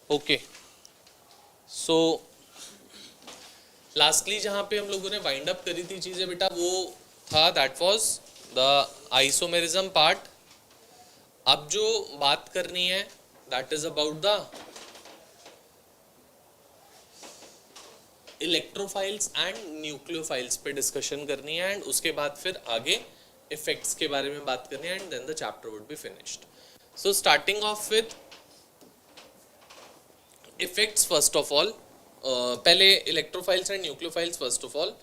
Okay, सो lastly जहाँ पे हम लोगों ने वाइंड अप करी थी चीज़ें बेटा, वो था that was the isomerism part. अब जो बात करनी है that is about the electrophiles and nucleophiles पे डिस्कशन करनी है, एंड उसके बाद फिर आगे इफेक्ट्स के बारे में बात करनी है, and then the chapter would be finished. So starting off with effects first of all, पहले electrophiles and nucleophiles first of all.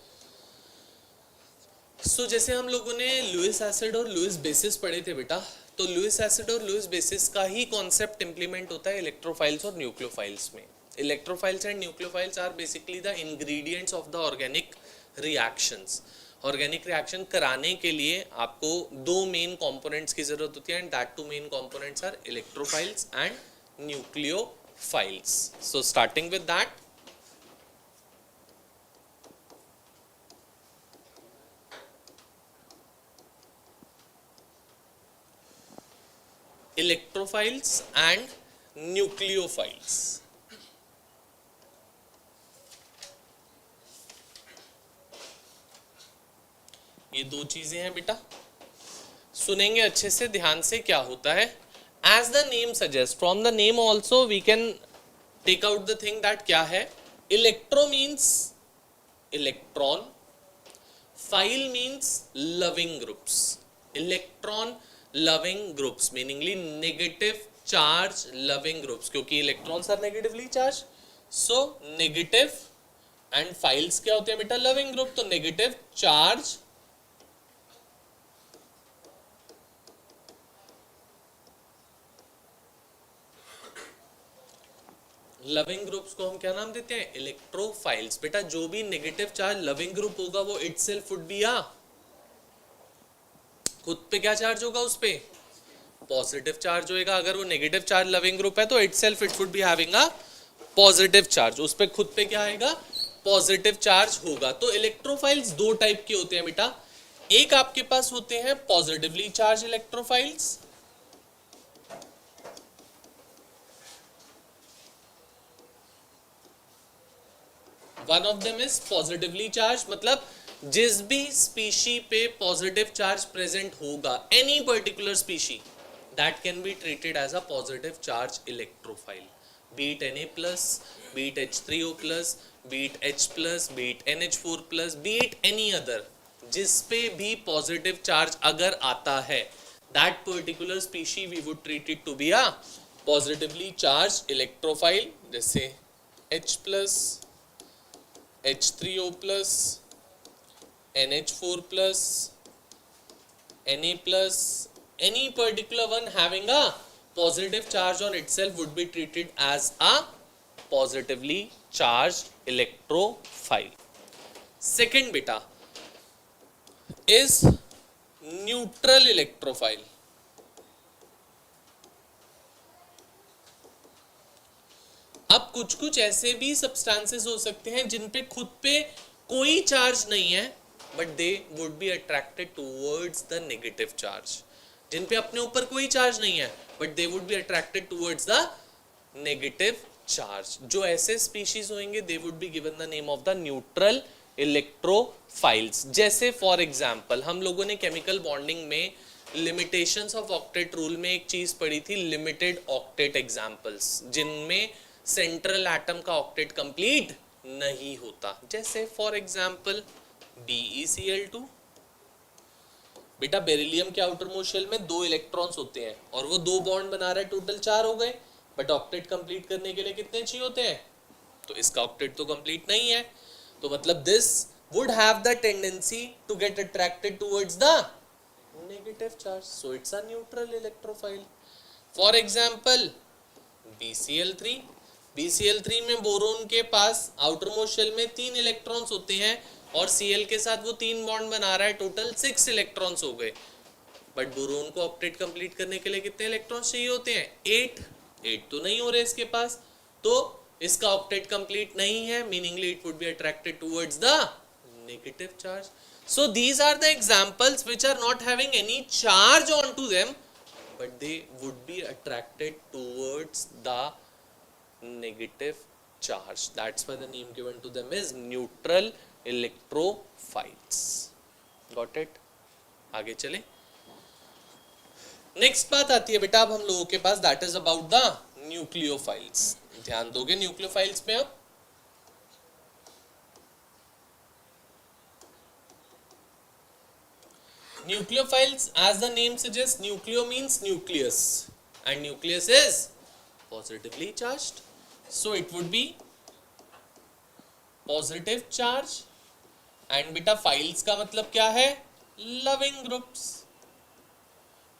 So जैसे हम लोगों ने लुईस एसिड और लुईस बेसिस पढ़े थे बेटा, तो लुईस एसिड और लुईस बेसिस का ही कॉन्सेप्ट इंप्लीमेंट होता है इलेक्ट्रोफाइल्स और न्यूक्लियोफाइल्स में। Electrophiles and nucleophiles are basically the ingredients of the organic reactions. Organic reaction कराने के लिए आपको दो मेन कंपोनेंट्स की जरूरत होती है, and that two main components are electrophiles and nucleophiles. So starting with that, electrophiles and nucleophiles। ये दो चीजें हैं बेटा, सुनेंगे अच्छे से ध्यान से क्या होता है। As the name suggest, from the name also we can take out the thing that क्या है। Electro means electron, phile means loving groups. Electron loving groups meaningly negative charge loving groups, क्योंकि electrons are negatively charged, so negative and files क्या होते हैं बेटा, loving group, तो negative charge loving groups को हम क्या नाम देते हैं, इलेक्ट्रोफाइल्स। बेटा जो भी नेगेटिव चार्ज लविंग ग्रुप होगा वो इटसेल्फ वुड बी आ, खुद पे क्या चार्ज होगा, उस पे पॉजिटिव चार्ज होएगा। अगर वो नेगेटिव चार्ज लविंग ग्रुप है तो itself it would be having a positive charge, उस पे खुद पे क्या आएगा, पॉजिटिव चार्ज होगा। तो इलेक्ट्रोफाइल्स दो टाइप के होते हैं बेटा, एक आपके पास होते हैं positively charge electrophiles, one of them is positively charge, मतलब जिस भी स्पीशी पे पॉजिटिव चार्ज प्रेजेंट होगा, any particular species, that can be treated as a positive charge electrophile, be it Na+, be it H3O+, be it H+, be it NH4+, be it any other, जिस पे भी positive charge अगर आता है, that particular species we would treat it to be a positively charge electrophile. जैसे H+, H3O+, NH4+, Na+, any particular one having a positive charge on itself would be treated as a positively charged electrophile. Second beta is neutral electrophile. अब कुछ कुछ ऐसे भी substances हो सकते हैं जिन पे खुद पे कोई चार्ज नहीं है, but they would be attracted towards the negative charge. जिन पे अपने ऊपर कोई चार्ज नहीं है but they would be attracted towards the negative charge. जो ऐसे स्पीशीज होंगे they would be given the name of the neutral electrophiles. जैसे फॉर एग्जांपल हम लोगों ने केमिकल बॉन्डिंग में लिमिटेशंस ऑफ ऑक्टेट रूल में एक चीज पढ़ी थी, लिमिटेड ऑक्टेट एग्जांपल्स, जिनमें सेंट्रल एटम का ऑक्टेट कंप्लीट नहीं होता। जैसे फॉर एग्जांपल BeCl2। बेटा बेरिलियम के आउटर मोस्ट शेल में 2 इलेक्ट्रॉन्स होते हैं और वो 2 बॉन्ड बना रहा है, टोटल 4 हो गए, बट ऑक्टेट कंप्लीट करने के लिए कितने चाहिए होते हैं, तो इसका ऑक्टेट तो कंप्लीट नहीं है, तो मतलब this would have the tendency to get attracted towards the negative charge, so it's a neutral electrophile. For example BeCl3। BeCl3 में बोरोन के पास आउटर मोस्ट शेल में 3 इलेक्ट्रॉन्स होते हैं और Cl के साथ वो 3 बॉन्ड बना रहा है, टोटल 6 इलेक्ट्रॉन्स हो गए, बट बोरोन को ऑक्टेट कंप्लीट करने के लिए कितने इलेक्ट्रॉन्स चाहिए होते हैं, 8 तो नहीं हो रहे इसके पास, तो इसका ऑक्टेट कंप्लीट नहीं है, meaningly it would be attracted towards the negative charge. So these are the examples which are not having any charge on to them, but they would be attracted towards the negative charge. That's why the name given to them is neutral electrophiles. Got it? आगे चले. Next बात आती है बेटा अब हम लोगों के पास, that is about the nucleophiles. ध्यान दोगे न्यूक्लियोफाइल्स में. अब nucleophiles, as the name suggests, nucleo means nucleus and nucleus is positively charged, so it would be positive charge. and beta files का मतलब क्या है? loving groups.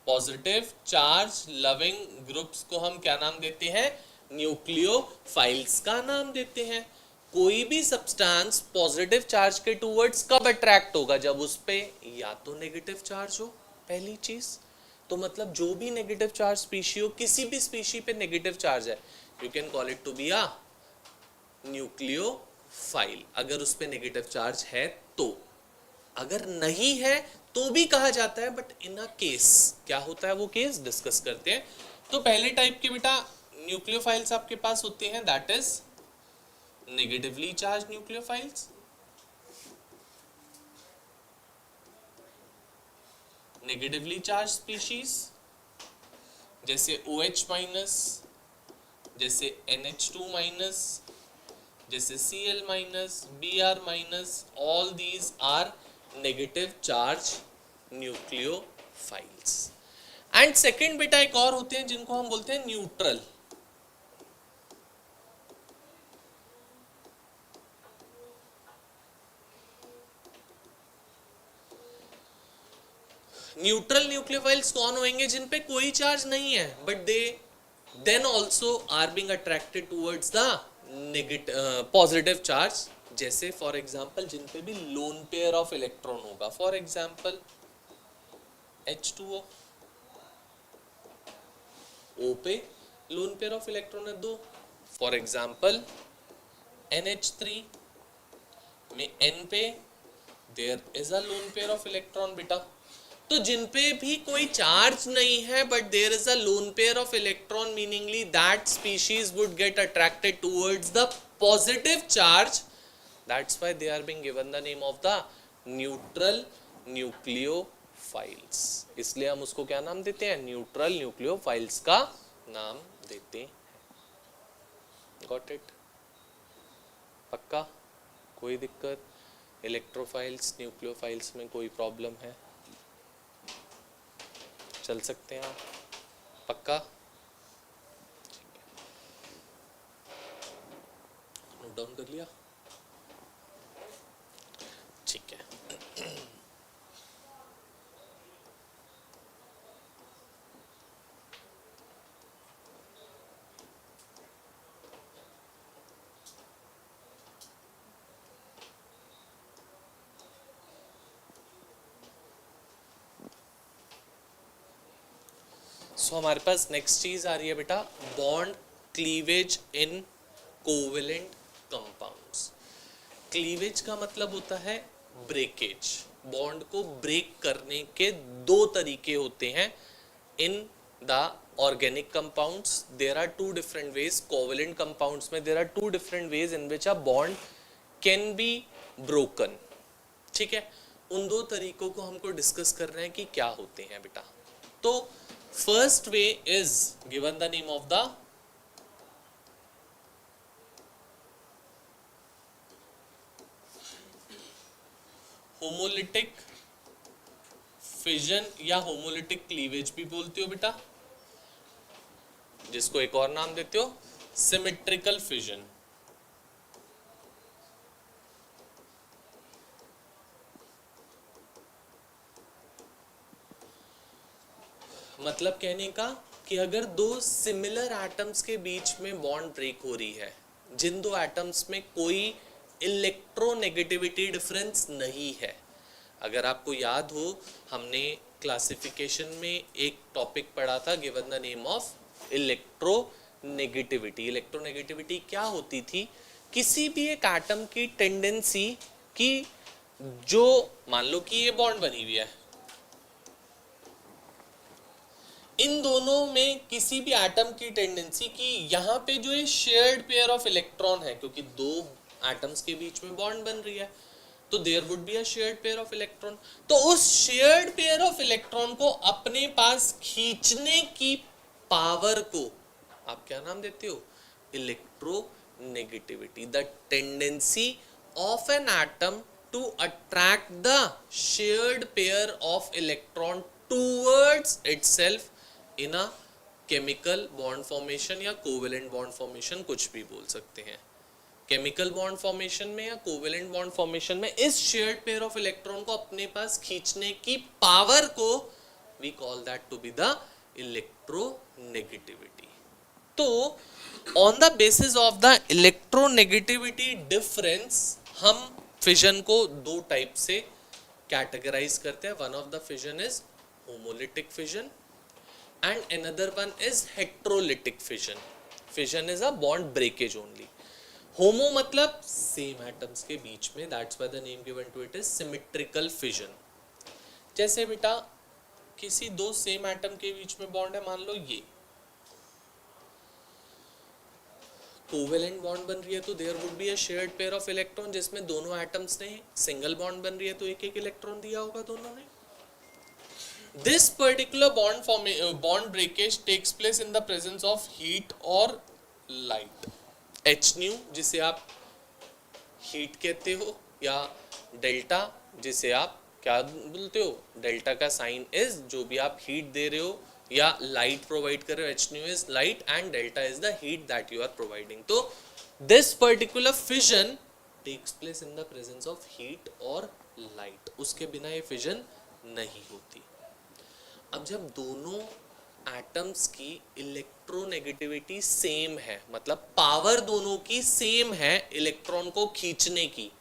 Positive charge loving groups को हम क्या नाम देते हैं? न्यूक्लियोफाइल्स का नाम देते हैं. कोई भी सब्सटेंस पॉजिटिव चार्ज के टूवर्ड्स कब अट्रैक्ट होगा? जब उस पे या तो नेगेटिव चार्ज हो, पहली चीज. तो मतलब जो भी नेगेटिव चार्ज स्पीशी हो, किसी भी स्पीशी पे नेगेटिव चार्ज है, you can call it to be a nucleophile. अगर उस पे नेगेटिव चार्ज है तो. अगर नहीं है तो भी कहा जाता है, बट इन अ केस क्या होता है वो केस डिस्कस करते हैं. तो पहले टाइप के बेटा न्यूक्लियोफाइल्स आपके पास होते हैं, that is negatively charged nucleophiles. negatively charged species जैसे OH माइनस, जैसे NH2 माइनस, जैसे Cl minus, Br minus, all these are negative charge nucleophiles. and second बेटा एक और होते हैं जिनको हम बोलते हैं न्यूट्रल. न्यूट्रल न्यूक्लियोफाइल्स कौन होंगे? जिन पे कोई चार्ज नहीं है, but they then also are being attracted towards the negative positive charge. जैसे फॉर एग्जांपल जिन पे भी लोन पेयर ऑफ इलेक्ट्रॉन होगा, फॉर एग्जांपल H2O, O पे लोन पेयर ऑफ इलेक्ट्रॉन है 2. फॉर एग्जांपल NH3 में N पे there is a lone pair of electron बेटा. तो जिन पे भी कोई चार्ज नहीं है but there is a lone pair of electron, meaningly that species would get attracted towards the positive charge. That's why they are being given the name of the neutral nucleophiles. इसलिए हम उसको क्या नाम देते हैं? Neutral nucleophiles का नाम देते हैं. Got it? पक्का? कोई दिक्कत? इलेक्ट्रोफाइल्स न्यूक्लियोफाइल्स में कोई प्रॉब्लम है? चल सकते हैं आप? पक्का? नोट डाउन कर लिया? ठीक है. सो हमारे पास नेक्स्ट चीज आ रही है बेटा, बॉन्ड क्लीवेज इन कोवेलेंट कंपाउंड्स. क्लीवेज का मतलब होता है ब्रेकेज. बॉन्ड को ब्रेक करने के 2 तरीके होते हैं in the organic compounds. There are 2 different ways. Covalent compounds में there are 2 different ways in which a bond can be broken. ठीक है, उन 2 तरीकों को हमको डिस्कस कर रहे हैं कि क्या होते हैं बेटा. तो first way is given the name of the homolytic fission या homolytic cleavage भी बोलते हो बेटा, जिसको एक और नाम देते हो symmetrical fission. मतलब कहने का कि अगर 2 सिमिलर एटम्स के बीच में बॉन्ड ब्रेक हो रही है, जिन 2 एटम्स में कोई इलेक्ट्रोनेगेटिविटी डिफरेंस नहीं है. अगर आपको याद हो, हमने क्लासिफिकेशन में एक टॉपिक पढ़ा था given the name of electronegativity. Electronegativity क्या होती थी? किसी भी एक एटम की टेंडेंसी कि जो मान लो कि ये बॉन्ड बनी हुई है, इन दोनों में किसी भी एटम की टेंडेंसी कि यहाँ पे जो ये शेयर्ड पेयर ऑफ इलेक्ट्रॉन है, क्योंकि दो एटम्स के बीच में बॉन्ड बन रही है, तो there would be a shared pair of electron. तो उस शेयर्ड पेयर ऑफ इलेक्ट्रॉन को अपने पास खींचने की पावर को आप क्या नाम देते हो? Electronegativity. The tendency of an atom to attract the shared pair of electron towards itself in a chemical bond formation या कोवेलेंट बॉन्ड फॉर्मेशन, कुछ भी बोल सकते हैं। केमिकल बॉन्ड फॉर्मेशन में या कोवेलेंट बॉन्ड फॉर्मेशन में इस शेयर्ड पेयर ऑफ इलेक्ट्रॉन को अपने पास खींचने की पावर को we call that to be the electronegativity. तो on the basis of the electronegativity difference हम फिजन को दो टाइप से कैटेगराइज करते हैं। One of the fission is homolytic fission and another one is heterolytic fission. Fission is a bond breakage only. Homo मतलब same atoms के बीच में, that's why the name given to it is symmetrical fission. जैसे बेटा किसी दो same atom के बीच में बॉन्ड है, मान लो ये कोवेलेंट बॉन्ड बन रही है, तो there would be a shared pair of electron जिसमें दोनों एटम्स ने सिंगल बॉन्ड बन रही है, तो एक एक इलेक्ट्रॉन दिया होगा दोनों ने। This particular bond breakage takes place in the presence of heat or light. H nu जिसे आप हीट कहते हो, या डेल्टा जिसे आप क्या बोलते हो? डेल्टा का साइन इज जो भी आप हीट दे रहे हो या लाइट प्रोवाइड कर रहे हो, H nu is light and delta is the heat that you are providing. तो this particular fission takes place in the presence of heat और लाइट, उसके बिना ये फिजन नहीं होती। अब जब दोनों एटम्स की इलेक्ट्रोनेगेटिविटी सेम है, मतलब पावर दोनों की सेम है इलेक्ट्रॉन को खींचने की,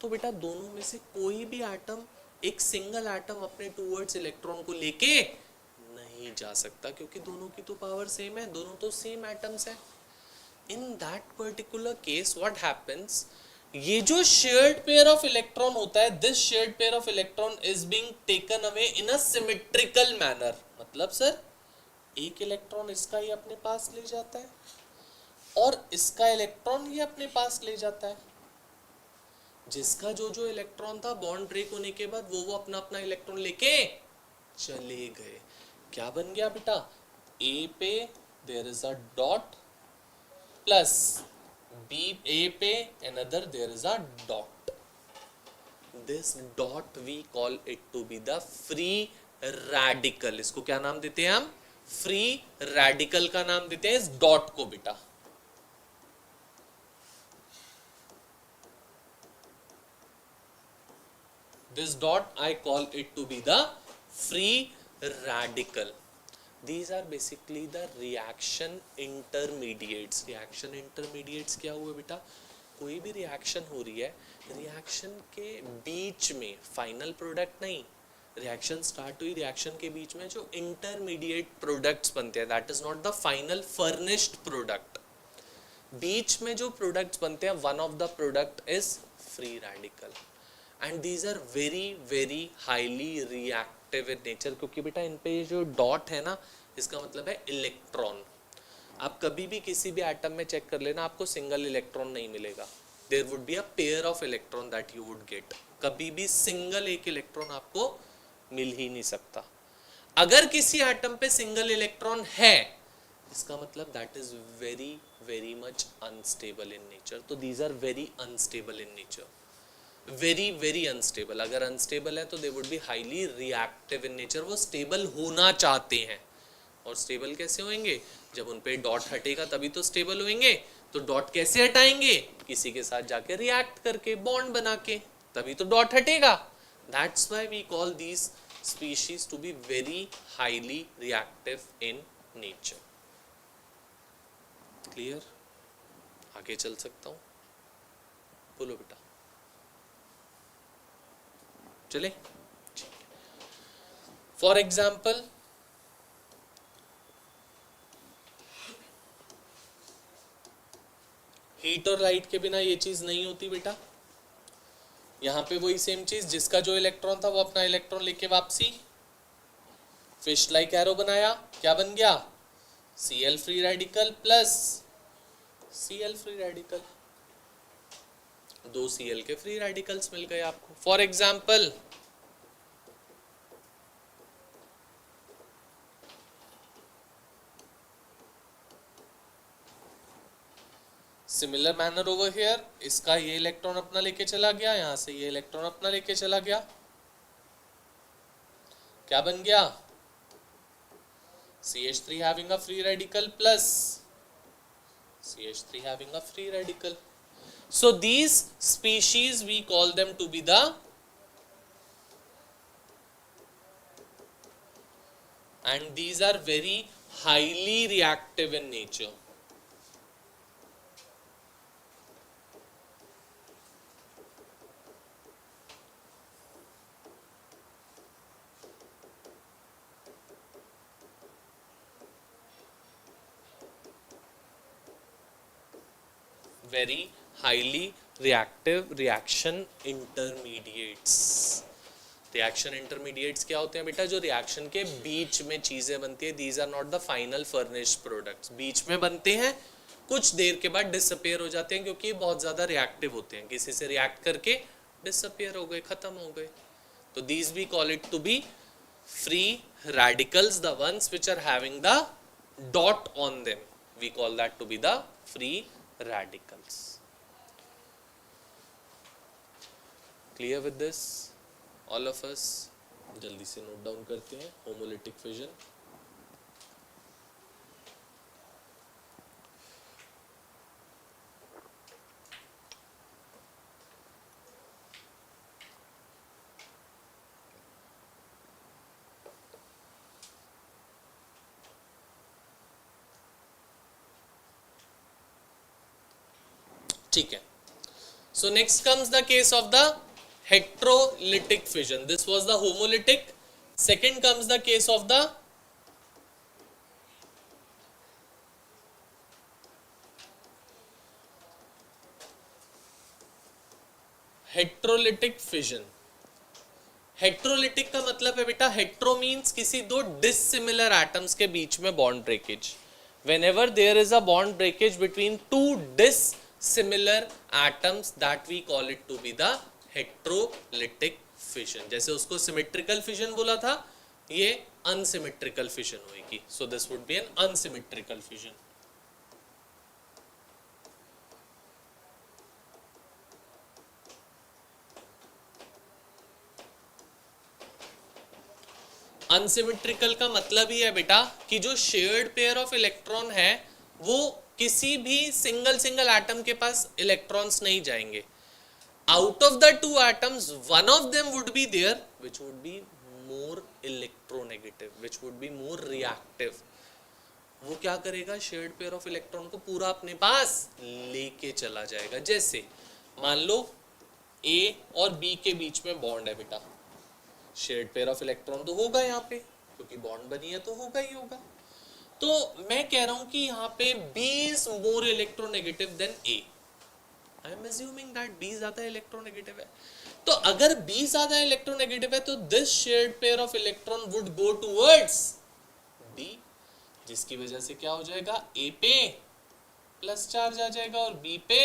तो बेटा दोनों में से कोई भी एटम, एक सिंगल एटम अपने टूवर्ड्स इलेक्ट्रॉन को लेके नहीं जा सकता, क्योंकि दोनों की तो पावर सेम है, दोनों तो सेम एटम्स है। In that particular case what happens, ये जो शेयर्ड पेयर ऑफ इलेक्ट्रॉन होता है, this shared pair of electron is being taken away in a symmetrical manner. मतलब सर एक इलेक्ट्रॉन इसका ही अपने पास ले जाता है और इसका इलेक्ट्रॉन ही अपने पास ले जाता है। जिसका जो जो इलेक्ट्रॉन था बॉन्ड ब्रेक होने के बाद वो अपना अपना इलेक्ट्रॉन लेके चले गए। क्या बन गया बेटा? ए पे there is a dot plus B A पे another there is a dot. This dot we call it to be the free radical. इसको क्या नाम देते हैं हम? Free radical का नाम देते हैं इस डॉट को बेटा। This dot I call it to be the free radical. These are basically the reaction intermediates. Reaction intermediates क्या हुआ बेटा? कोई भी रिएक्शन हो रही है, रिएक्शन के बीच में फाइनल प्रोडक्ट नहीं, रिएक्शन स्टार्ट हुई, रिएक्शन के बीच में जो इंटरमीडिएट प्रोडक्ट्स बनते हैं, that is not the final finished product. बीच में जो प्रोडक्ट्स बनते हैं, one of the product is free radical and these are very very highly reactive in nature, क्योंकि बेटा इन पे ये जो डॉट है ना, इसका मतलब है इलेक्ट्रॉन। आप कभी भी किसी भी एटम में चेक कर लेना, आपको सिंगल इलेक्ट्रॉन नहीं मिलेगा, there would be a pair of electron that you would get. कभी भी सिंगल एक इलेक्ट्रॉन आपको मिल ही नहीं सकता। अगर किसी एटम पे सिंगल इलेक्ट्रॉन है, इसका मतलब that is very very much unstable in nature. तो these are very unstable in nature, very very unstable. अगर अनस्टेबल है तो they would be highly reactive in nature. वो स्टेबल होना चाहते हैं, और स्टेबल कैसे होंगे? जब उन पे डॉट हटेगा तभी तो स्टेबल होंगे। तो डॉट कैसे हटाएंगे? किसी के साथ जाके रिएक्ट करके, बॉन्ड बना के, तभी तो डॉट हटेगा। That's why we call these species to be very highly reactive in nature. Clear? आगे चल सकता हूं? बोलो बेटा, चले। फॉर एग्जाम्पल, हीट और लाइट के बिना ये चीज नहीं होती बेटा। यहाँ पे वही सेम चीज, जिसका जो इलेक्ट्रॉन था वो अपना इलेक्ट्रॉन लेके वापसी फिश लाइक एरो बनाया, क्या बन गया? Cl free radical plus Cl free radical, दो Cl के फ्री रेडिकल्स मिल गए आपको. For example similar manner over here, इसका ये इलेक्ट्रॉन अपना लेके चला गया, यहां से ये इलेक्ट्रॉन अपना लेके चला गया, क्या बन गया? CH3 having a free radical plus CH3 having a free radical. So these species we call them to be the and these are very highly reactive in nature. Very highly reactive reaction intermediates. Reaction intermediates क्या होते हैं बेटा? जो reaction के बीच में चीजें बनती है. These are not the final finished products. बीच में बनते हैं, कुछ देर के बाद डिसअपियर हो जाते हैं क्योंकि बहुत ज्यादा रिएक्टिव होते हैं, किसी से रिएक्ट करके डिसअपियर हो गए, खत्म हो गए. तो these we call it to be free radicals. The ones which are having the dot on them we call that to be the free radicals. Clear with this? All of us जल्दी से note down करते हैं. Homolytic fission, ठीक है. So next comes the case of the heterolytic fission. This was the homolytic. Second comes the case of the heterolytic fission. Heterolytic का मतलब है बेटा, हेट्रो मीन्स किसी दो डिसिमिलर एटम्स के बीच में bond breakage. Whenever there is a bond breakage between two dissimilar atoms, that we call it to be the heterolytic fission. जैसे उसको symmetrical fission बोला था, ये unsymmetrical fission होगी. So this would be an unsymmetrical fission. Unsymmetrical का मतलब ही है बेटा कि जो शेयर्ड पेयर ऑफ इलेक्ट्रॉन है वो किसी भी सिंगल एटम के पास इलेक्ट्रॉन्स नहीं जाएंगे. Out of the two atoms one of them would be there which would be more electronegative, which would be more reactive. वो क्या करेगा? शेयर्ड पेयर ऑफ इलेक्ट्रॉन को पूरा अपने पास लेके चला जाएगा. जैसे मान लो ए और बी के बीच में बॉन्ड है बेटा, शेयर्ड पेयर ऑफ इलेक्ट्रॉन तो होगा यहाँ पे, क्योंकि बॉन्ड बनी है तो होगा ही होगा. तो मैं कह रहा हूं कि यहाँ पे B is more electronegative than A. I am assuming that B ज्यादा इलेक्ट्रोनेगेटिव है. तो अगर B ज्यादा इलेक्ट्रोनेगेटिव है तो this shared pair of electron would go towards B, जिसकी वजह से क्या हो जाएगा? A पे प्लस चार्ज आ जाएगा और B पे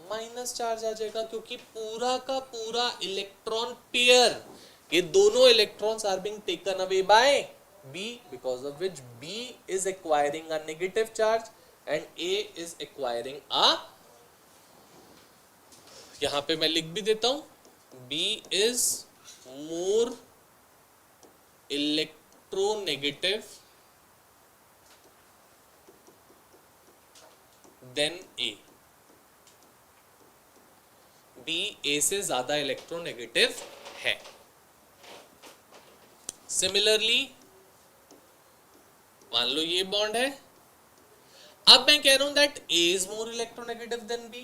माइनस चार्ज आ जाएगा, क्योंकि पूरा का पूरा इलेक्ट्रॉन पेयर, ये दोनों electrons are being taken away by B, because of which B is acquiring a negative charge and A is acquiring a, यहां पे मैं लिख भी देता हूं, B is more electronegative than A. B A से ज्यादा इलेक्ट्रोनेगेटिव है. सिमिलरली मान लो ये बॉन्ड है, अब मैं कह रहा हूं that A is more electronegative than B,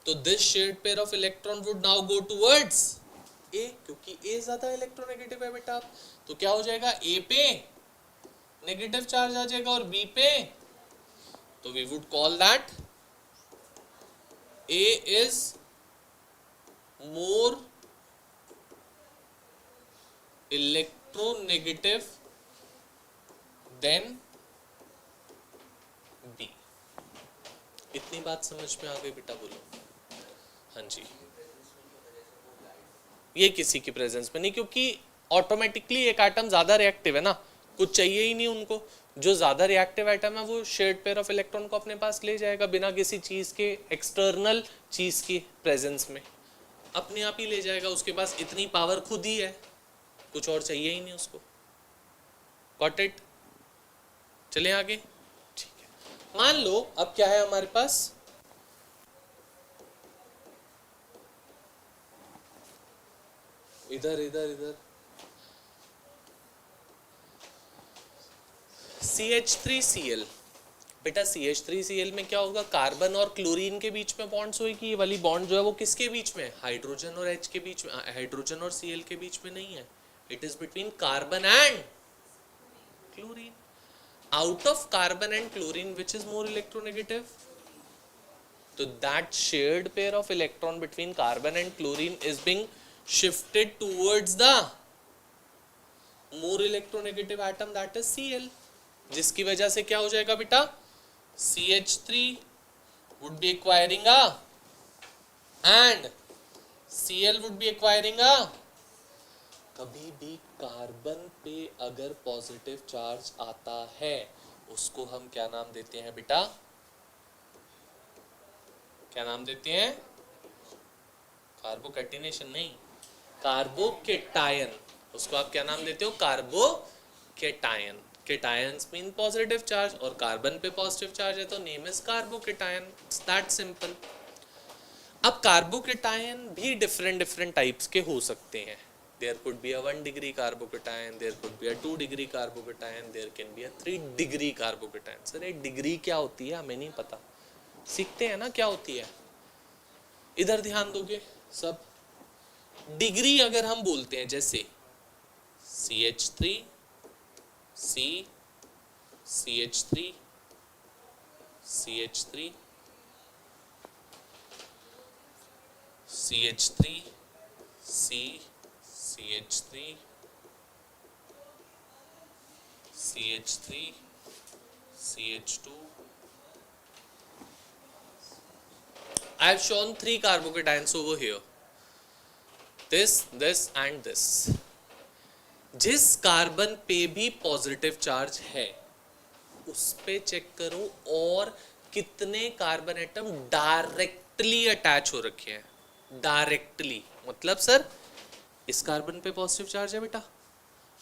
तो this shared pair of electron would now go towards A, क्योंकि A ज्यादा इलेक्ट्रोनेगेटिव है बेटा. तो क्या हो जाएगा? A पे नेगेटिव चार्ज आ जाएगा और B पे, तो we would call that A is more electronegative than B. इतनी बात समझ में आ गई बेटा, बोलो। हाँ जी, ये किसी की प्रेजेंस में नहीं, क्योंकि ऑटोमेटिकली एक एटम ज्यादा रिएक्टिव है ना, कुछ चाहिए ही नहीं उनको। जो ज्यादा रिएक्टिव एटम है वो शेयर्ड पेयर ऑफ इलेक्ट्रॉन को अपने पास ले जाएगा बिना किसी चीज के, एक्सटर्नल चीज की प्रेजेंस में अपने आप ही ले जाएगा। उसके पास इतनी पावर खुद ही है, कुछ और चाहिए ही नहीं उसको। Got it? चले आगे। ठीक है, मान लो अब क्या है हमारे पास, इधर इधर इधर CH3Cl। बेटा CH3Cl में क्या होगा, कार्बन और क्लोरीन के बीच में बॉन्ड्स होगी। ये वाली बॉन्ड जो है वो किसके बीच में है, हाइड्रोजन और H के बीच में, हाइड्रोजन और Cl के बीच में नहीं है। It is between carbon and chlorine. Out of carbon and chlorine which is more electronegative? तो that shared pair of electron between carbon and chlorine is being shifted towards the more electronegative atom, that is Cl, जिसकी वजह से क्या हो जाएगा बेटा, CH3 would be acquiring a and Cl would be acquiring a। कभी भी carbon पे अगर पॉजिटिव चार्ज आता है उसको हम क्या नाम देते हैं बेटा, क्या नाम देते हैं? कार्बोकैटिनेशन नहीं, कार्बोकेटायन। उसको आप क्या नाम देते हो, carbocation. Cations mean positive charge, और कार्बन पे पॉजिटिव चार्ज है तो name is carbocation. It's that simple. अब कार्बोकेटायन भी डिफरेंट डिफरेंट टाइप्स के हो सकते हैं। There could be a 1 degree carbocation, there could be a 2 degree carbocation, there can be a 3 degree carbocation. Sir एक degree क्या होती है हमें नहीं पता, सीखते हैं ना क्या होती है। इधर ध्यान दोगे सब। डिग्री अगर हम बोलते हैं जैसे CH3 C CH3 CH3 CH3 C CH3 CH3 CH2। I have shown 3 carbocations over here, this, this and this। जिस कार्बन पे भी पॉजिटिव चार्ज है उस पे चेक करो और कितने कार्बन एटम डायरेक्टली अटैच हो रखे हैं। डायरेक्टली मतलब सर इस कार्बन पे पॉजिटिव चार्ज है बेटा,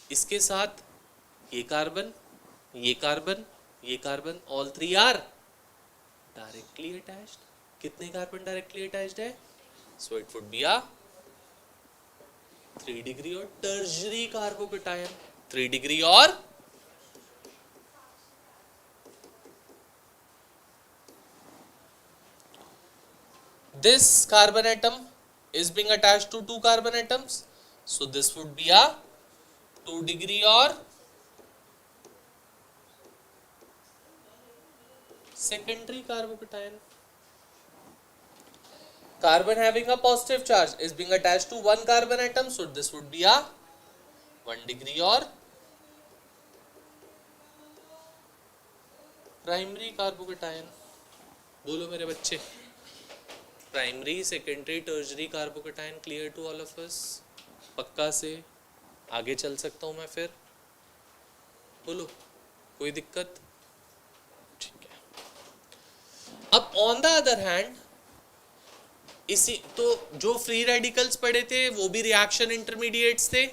इसके साथ ये कार्बन, ये कार्बन, ये carbon, all 3 are directly attached. कितने कार्बन डायरेक्टली अटैच्ड है? So it would be a 3 degree और टर्शरी कार्बोकेटायन। 3 डिग्री और this carbon atom is being attached to 2 carbon atoms, so this would be a 2 degree or secondary carbocation. Carbon having a positive charge is being attached to 1 carbon atom, so this would be a 1 degree or primary carbocation। बोलो मेरे बच्चे, primary, secondary, tertiary carbocation clear to all of us? पक्का से आगे चल सकता हूं मैं फिर? बोलो, कोई दिक्कत? ठीक है। अब ऑन द अदर हैंड इसी तो जो फ्री रेडिकल्स पढ़े थे वो भी रिएक्शन इंटरमीडिएट्स थे।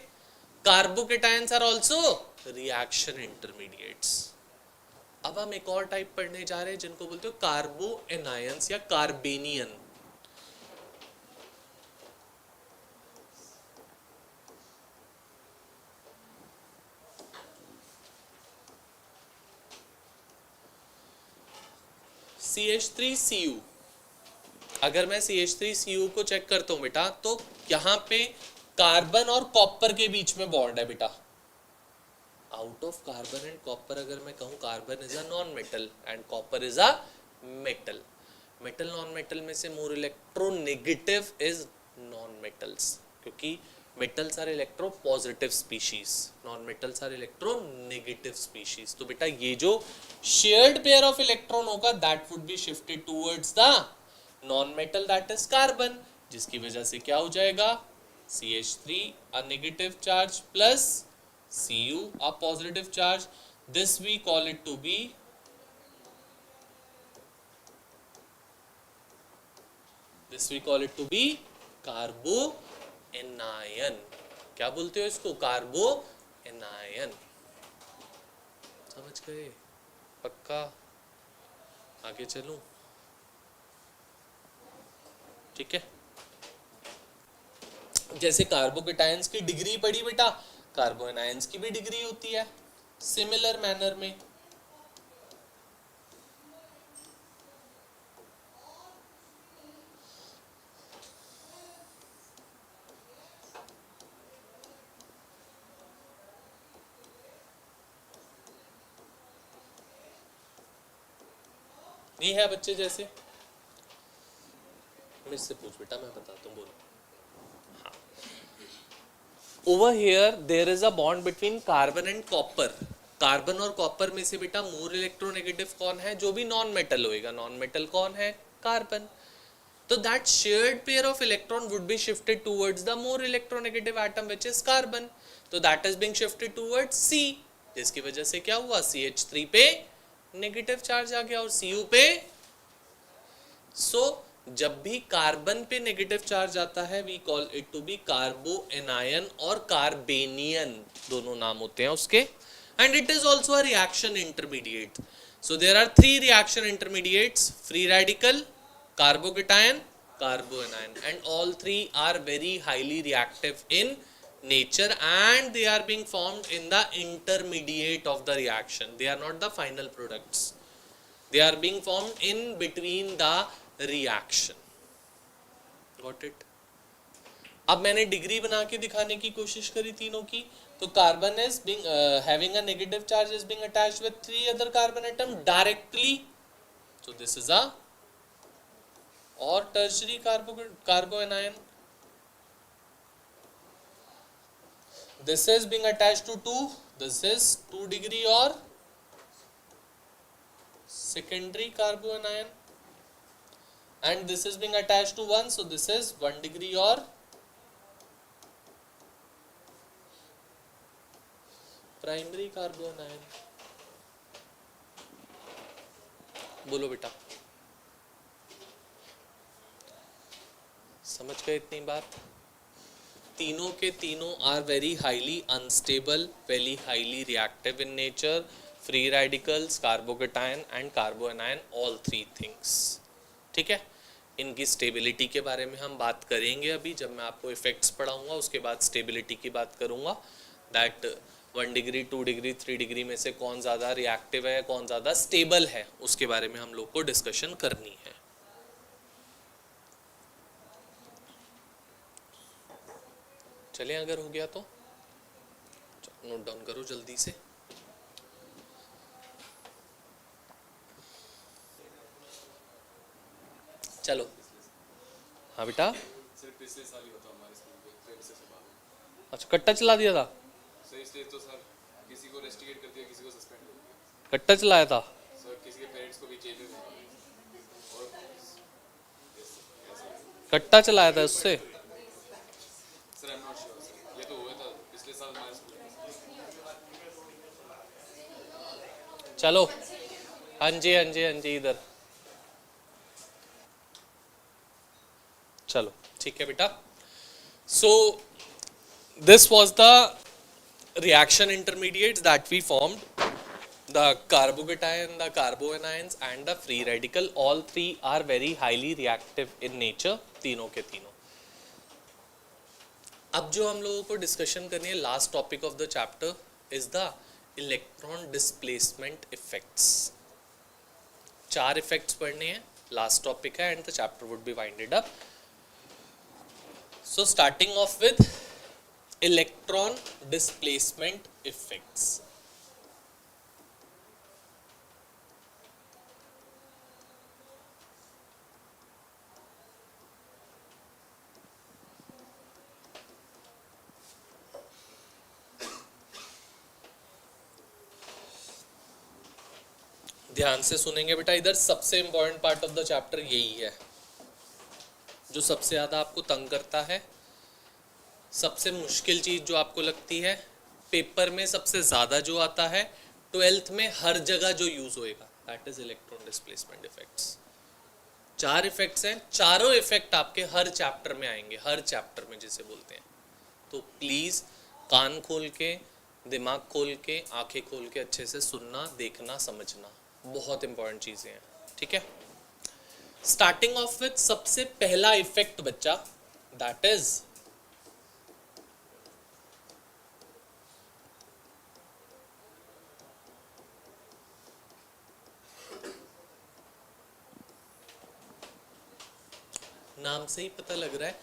कार्बोकेटायंस आर आल्सो रिएक्शन इंटरमीडिएट्स। अब हम एक और टाइप पढ़ने जा रहे हैं जिनको बोलते हो कार्बो एनायंस या कार्बेनियन। CH3Cu, अगर मैं CH3Cu को चेक करता हूं बेटा तो यहां पे कार्बन और कॉपर के बीच में बॉन्ड है बेटा। Out of carbon and copper अगर मैं कहूं, carbon is a non metal and copper is a metal. Metal non metal में से more electronegative is non metals, क्योंकि metals are electro positive species, non metals are electro negative species. तो बेटा ये जो शेयर्ड पेयर ऑफ इलेक्ट्रॉन होगा that would be shifted towards the non metal that is carbon, जिसकी वजह से क्या हो जाएगा CH3 a negative charge plus Cu a positive charge. This we call it to be कार्बो anion. क्या बोलते हो इसको? कार्बो एनायन। समझ गए? पक्का? आगे चलूं? ठीक है। जैसे कार्बोकेटायंस की डिग्री पढ़ी बेटा, कार्बो एनायंस की भी डिग्री होती है सिमिलर मैनर में। नहीं है बच्चे? जैसे मुझसे पूछ बेटा, मैं बताता हूँ, बोलो। Over here there is a bond between carbon and copper. Carbon और कॉपर में से बेटा मोर इलेक्ट्रोनेगेटिव कौन है? जो भी नॉन मेटल होएगा। नॉन मेटल कौन है? कार्बन। तो that shared pair of electron would be shifted towards the more electronegative atom which is carbon. तो that is being shifted towards C, जिसकी वजह से क्या हुआ? CH3 पे नेगेटिव चार्ज आ गया और Cu पे। सो जब भी कार्बन पे नेगेटिव चार्ज आता है we call it to be carbo anion और कार्बेनियन, दोनों नाम होते हैं उसके। And it is also a reaction intermediate. So there are 3 reaction intermediates, free radical, carbocation, carbo anion, and all 3 are very highly reactive in nature and they are being formed in the intermediate of the reaction. They are not the final products. They are being formed in between the reaction. Got it? अब मैंने degree बना के दिखाने की कोशिश करी तीनों की। तो carbon is being having a negative charge is being attached with 3 other carbon atom directly. So this is a और tertiary कार्बो anion. This is being attached to 2, this is 2 degree or secondary carbo anion, and this is being attached to 1, so this is 1 degree or primary carbo anion। बोलो बेटा, समझ गए इतनी बात? तीनों के तीनों are very highly unstable, very highly reactive in nature, free radicals, carbocation and carbo anion, all 3 things. ठीक है। इनकी स्टेबिलिटी के बारे में हम बात करेंगे अभी, जब मैं आपको इफेक्ट्स पढ़ाऊंगा उसके बाद स्टेबिलिटी की बात करूंगा। दैट 1 डिग्री 2 डिग्री 3 डिग्री में से कौन ज़्यादा रिएक्टिव है, कौन ज़्यादा स्टेबल है, उसके बारे में हम लोग को डिस्कशन करनी है। चलें, अगर हो गया तो नोट डाउन करो जल्दी से। चलो। हाँ बेटा। सिर्फ पिछले साल ही होता हमारे स्कूल में, फिर से बाद। अच्छा, कट्टा चला दिया था? सर इसलिए तो सर किसी को रेस्टिकेट कर दिया, किसी को सस्पेंड कर दिया। कट्टा चलाया था सर, किसी के पेरेंट्स को भी जेल में भेजा और कट्टा चलाया था उससे। Sir I am not sure sir, ये तो हुआ था पिछले साल हमारे स्कूल में। चलो, हाँ जी हाँ जी हाँ जी, इधर चलो। ठीक है बेटा। So this was the reaction intermediates that we formed, the carbocation, the carboanions and the free radical. All 3 are very highly reactive in nature, तीनों के तीनों। अब जो हम लोगों को डिस्कशन करनी है, last topic of the chapter is the electron displacement effects. 4 effects पढ़ने हैं, लास्ट टॉपिक है, and the chapter would B winded up. So starting of with electron displacement effects. ध्यान से सुनेंगे बेटा, इधर सबसे important part of the chapter यही है जो सबसे ज़्यादा आपको तंग करता है, सबसे मुश्किल चीज़ जो आपको लगती है, पेपर में सबसे ज़्यादा जो आता है, 12th में हर जगह जो यूज़ होएगा, that is electron displacement effects. 4 effects हैं, चारों इफेक्ट आपके हर चैप्टर में आएंगे, हर चैप्टर में जिसे बोलते हैं। तो प्लीज़ कान खोल के, दिमाग खोल के, आंखें खोल के अच्छे से सुनना, देखना, समझना, बहुत इंपॉर्टेंट चीज़ें हैं, ठीक है। स्टार्टिंग ऑफ विथ सबसे पहला इफेक्ट बच्चा, दैट इज नाम से ही पता लग रहा है,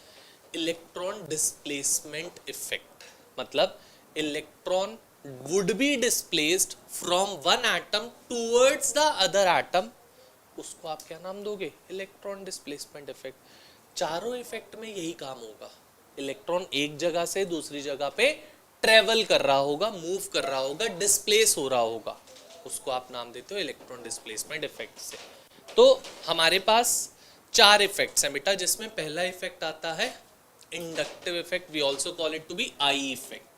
इलेक्ट्रॉन डिस्प्लेसमेंट इफेक्ट। मतलब electron would B displaced from one atom towards the other atom, उसको आप क्या नाम दोगे? Electron displacement effect. चारों इफेक्ट में यही काम होगा, इलेक्ट्रॉन एक जगह से दूसरी जगह पे ट्रेवल कर रहा होगा, मूव कर रहा होगा, डिस्प्लेस हो रहा होगा, उसको आप नाम देते हो इलेक्ट्रॉन डिस्प्लेसमेंट इफेक्ट से। तो हमारे पास 4 इफेक्ट्स हैं बेटा, जिसमें पहला इफेक्ट आता है inductive effect, we also call it to be I effect.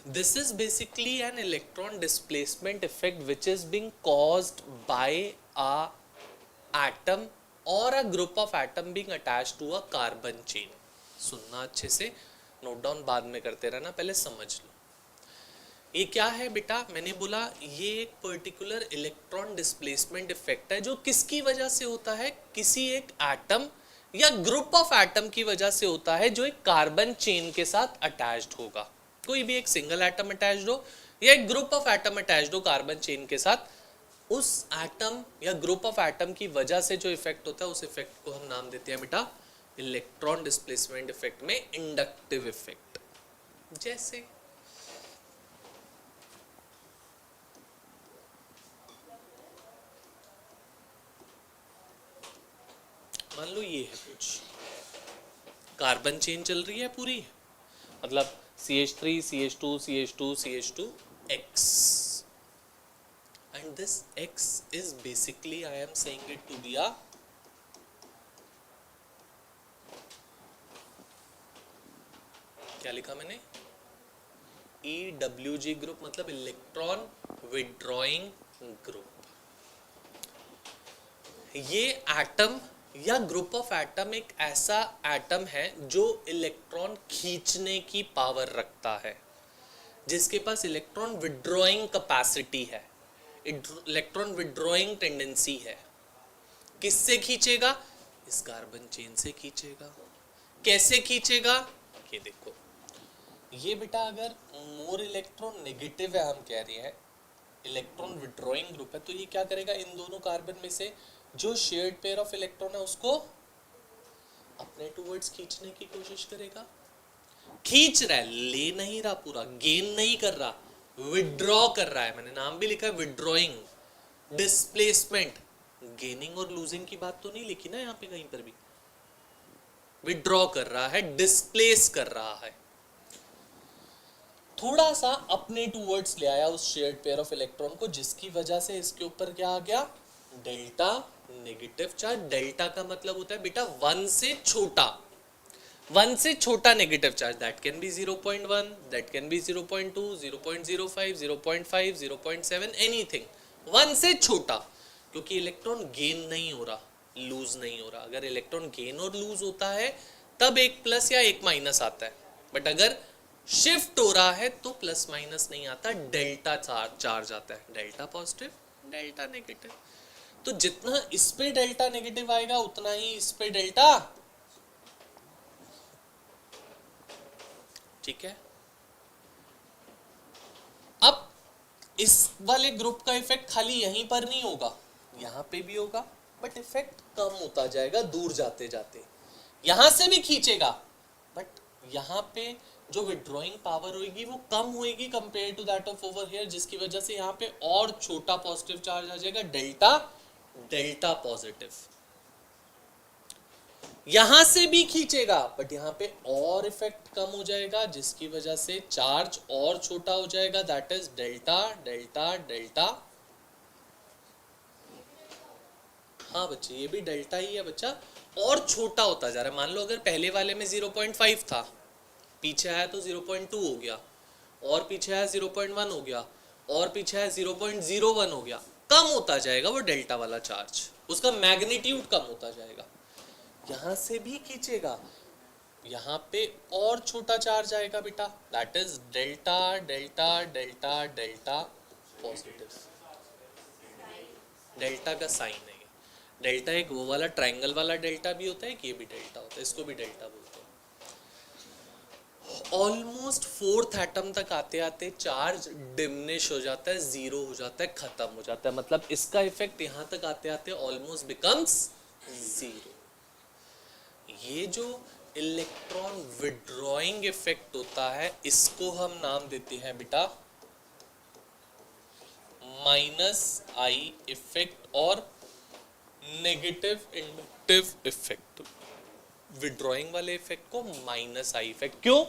This is basically an electron displacement effect which is being caused by a atom or a group of atom being attached to a carbon chain. सुनना अच्छे से, note down बाद में करते रहना, पहले समझ लो ये क्या है बेटा। मैंने बोला ये एक पर्टिकुलर इलेक्ट्रॉन डिस्प्लेसमेंट इफेक्ट है जो किसकी वजह से होता है, किसी एक एटम या ग्रुप ऑफ एटम की वजह से होता है जो एक कार्बन चेन के साथ अटैच्ड होगा। कोई भी एक सिंगल एटम अटैच्ड हो या एक ग्रुप ऑफ एटम अटैच्ड हो कार्बन चेन के साथ, उस एटम या ग्रुप ऑफ एटम की वजह से जो इफेक्ट होता है उस इफेक्ट को हम नाम देते हैं बेटा इलेक्ट्रॉन डिस्प्लेसमेंट इफेक्ट में इंडक्टिव इफेक्ट। जैसे मान लो ये है कुछ कार्बन चेन चल रही है पूरी, मतलब CH3 CH2 CH2 CH2 X, and this X is basically I am saying it to be a क्या लिखा मैंने, EWG ग्रुप, मतलब इलेक्ट्रॉन विड्रॉइंग ग्रुप। ये एटम या ग्रुप ऑफ एटम एक ऐसा एटम है जो इलेक्ट्रॉन खींचने की पावर रखता है, जिसके पास इलेक्ट्रॉन विड्रॉइंग कैपेसिटी है, इलेक्ट्रॉन विड्रॉइंग टेंडेंसी है। किससे खींचेगा? इस कार्बन चेन से खींचेगा। कैसे खींचेगा? ये देखो, ये बेटा अगर मोर इलेक्ट्रॉन नेगेटिव है, हम कह रहे हैं इलेक्ट्रॉन विड्रॉइंग ग्रुप है, तो ये क्या करेगा, इन दोनों कार्बन में से जो शेयर्ड पेयर ऑफ इलेक्ट्रॉन है उसको अपने टुवर्ड्स खींचने की कोशिश करेगा। खींच रहा है, ले नहीं रहा, पूरा गेन नहीं कर रहा, विड्रॉ कर रहा है। मैंने नाम भी लिखा है विड्रॉइंग, डिस्प्लेसमेंट। गेनिंग और लूजिंग की बात तो नहीं लिखी ना यहाँ पे कहीं पर भी। विड्रॉ कर रहा है, डिस्प्लेस कर रहा है, थोड़ा सा अपने टुवर्ड्स ले आया उस शेयर्ड पेयर ऑफ इलेक्ट्रॉन को, जिसकी वजह से इसके ऊपर क्या आ गया, डेल्टा नेगेटिव चार्ज। डेल्टा का मतलब होता है बेटा 1 से छोटा, 1 से छोटा negative charge. That can B 0.1, that can B 0.2, 0.05, 0.5, 0.7, anything 1 से छोटा, क्योंकि इलेक्ट्रॉन गेन नहीं हो रहा, लूज नहीं हो रहा। अगर इलेक्ट्रॉन गेन और लूज होता है तब एक प्लस या एक माइनस आता है, बट अगर शिफ्ट हो रहा है तो प्लस माइनस नहीं आता, डेल्टा चार्ज आता है, डेल्टा पॉजिटिव, डेल्टा नेगेटिव। तो जितना इस पे डेल्टा नेगेटिव आएगा उतना ही इस पे डेल्टा, ठीक है। अब इस वाले ग्रुप का इफेक्ट खाली यहीं पर नहीं होगा, यहां पे भी होगा, बट इफेक्ट कम होता जाएगा दूर जाते जाते। यहां से भी खींचेगा, बट यहां पे जो विड्रॉइंग पावर होगी वो कम होगी compare to that of over here, जिसकी वजह से यहाँ पे और छोटा पॉजिटिव चार्ज आ जाएगा, डेल्टा डेल्टा पॉजिटिव। यहां से भी खींचेगा बट यहां पे और इफेक्ट कम हो जाएगा, जिसकी वजह से चार्ज और छोटा हो जाएगा, that is delta delta delta. हाँ बच्चे ये भी डेल्टा ही है बच्चा, और छोटा होता जा रहा है। मान लो अगर पहले वाले में 0.5 था, पीछे आया तो 0.2 हो गया, और पीछे आया 0.1 हो गया, और पीछे आया 0.01 हो गया, कम होता जाएगा वो डेल्टा वाला चार्ज, उसका मैग्नीट्यूड कम होता जाएगा। यहां से भी खींचेगा, यहाँ पे और छोटा चार्ज आएगा बेटा, that is delta delta delta delta positive. Delta का साइन है ये, डेल्टा एक वो वाला ट्रायंगल वाला डेल्टा भी होता है कि ये भी डेल्टा होता है, इसको भी डेल्टा बोलते हैं। ऑलमोस्ट फोर्थ एटम तक आते आते चार्ज डिमिनिश हो जाता है, जीरो हो जाता है, खत्म हो जाता है, मतलब इसका इफेक्ट यहाँ तक आते आते ऑलमोस्ट बिकम्स जीरो। ये जो इलेक्ट्रॉन विड्रॉइंग इफेक्ट होता है, इसको हम नाम देते हैं बेटा माइनस आई इफेक्ट और नेगेटिव इंडक्टिव इफेक्ट। विड्रॉइंग वाले इफेक्ट को माइनस आई इफेक्ट, क्यों?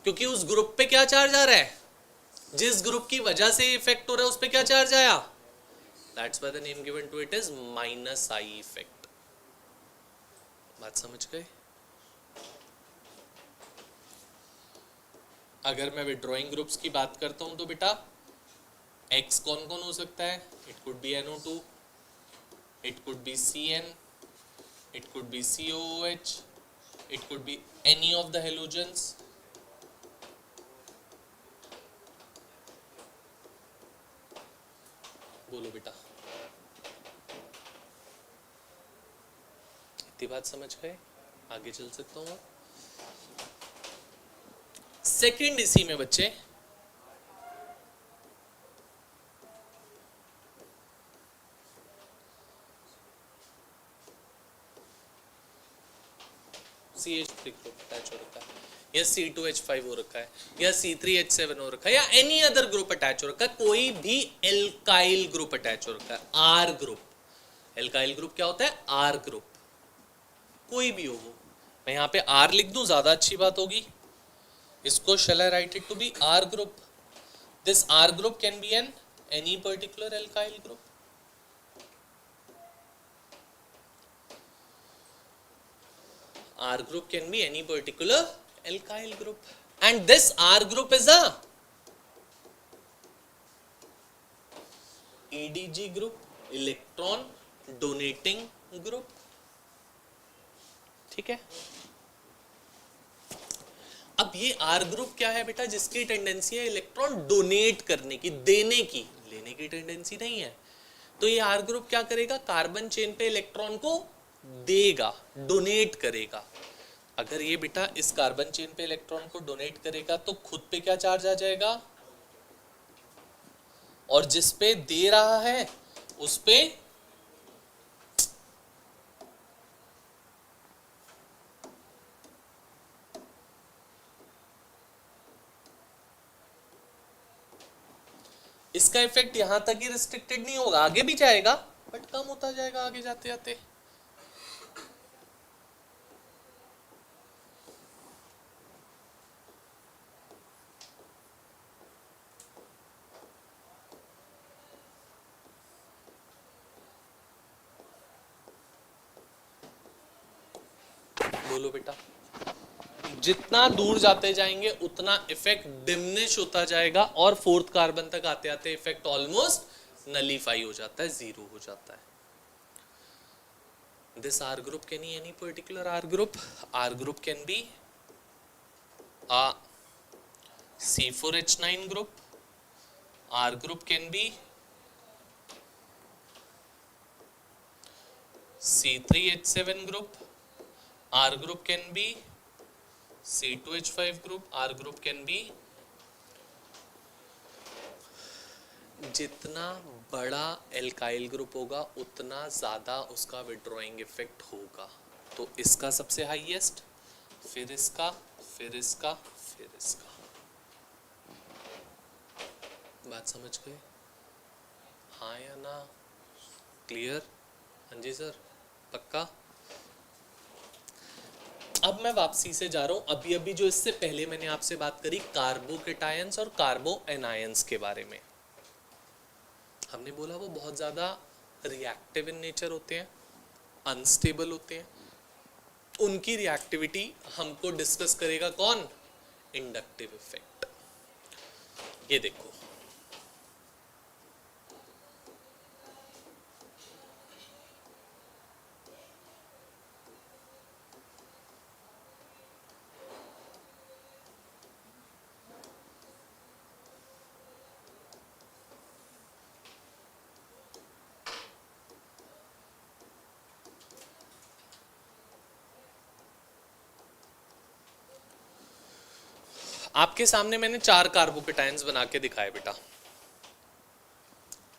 क्योंकि उस ग्रुप पे क्या चार्ज आ रहा है, जिस ग्रुप की वजह से इफेक्ट हो रहा है उस पे क्या चार्ज आया, that's why the name given to it is minus I effect. बात समझ गए? अगर मैं विड्रॉइंग ग्रुप्स की बात करता हूं तो बेटा X कौन कौन हो सकता है, it could be NO2, it could be CN, it could be COOH, it could be any of the halogens. बोलो बेटा, इतनी बात समझ गए? आगे चल सकता हूं। सेकंड इसी में बच्चे CH3 ग्रुप अटैच हो रखा है, या C2H5 हो रखा है, या C3H7 हो रखा है, या एनी अदर ग्रुप अटैच हो रखा है, कोई भी एल्काइल ग्रुप अटैच हो रखा है, आर ग्रुप। एल्काइल ग्रुप क्या होता है, आर ग्रुप, कोई भी हो वो। मैं यहाँ पे आर लिख दूं, ज्यादा अच्छी बात होगी। इसको shall I write it to be R group? This R group can be an any particular alkyl group. R group can be any particular alkyl group, and this R group is a EDG group, electron donating group. ठीक है? अब ये are group क्या है बेटा, जिसकी tendency है electron donate करने की, देने की, लेने की टेंडेंसी नहीं है। तो ये आर ग्रुप क्या करेगा, कार्बन चेन पे इलेक्ट्रॉन को देगा, डोनेट करेगा। अगर ये बेटा इस कार्बन चेन पे इलेक्ट्रॉन को डोनेट करेगा तो खुद पे क्या चार्ज आ जाएगा, और जिस पे दे रहा है उस पे इसका इफेक्ट यहां तक ही रिस्ट्रिक्टेड नहीं होगा, आगे भी जाएगा बट कम होता जाएगा आगे जाते जाते। बोलो बेटा, जितना दूर जाते जाएंगे उतना इफेक्ट डिमिनिश होता जाएगा, और फोर्थ कार्बन तक आते आते इफेक्ट ऑलमोस्ट नलीफाई हो जाता है, जीरो हो जाता है। This R group can be any particular R group. R group can be a C4H9 group. R group can be C3H7 group. R group can be C2H5 group. R group can be, जितना बड़ा alkyl group होगा उतना ज़्यादा उसका withdrawing effect होगा। तो इसका सबसे हाईएस्ट, फिर इसका, फिर इसका, फिर इसका। बात समझ गए? हाँ या ना? क्लियर? हाँ जी सर, पक्का? अब मैं वापसी से जा रहा हूँ, अभी अभी जो इससे पहले मैंने आपसे बात करी कार्बोकेटायंस और कार्बो एनायंस के बारे में। हमने बोला वो बहुत ज़्यादा रिएक्टिव इन नेचर होते हैं, अनस्टेबल होते हैं। उनकी रिएक्टिविटी हमको डिस्कस करेगा कौन? Inductive effect. ये देखो, आपके सामने मैंने 4 कार्बोकेटायंस बना के दिखाए बेटा,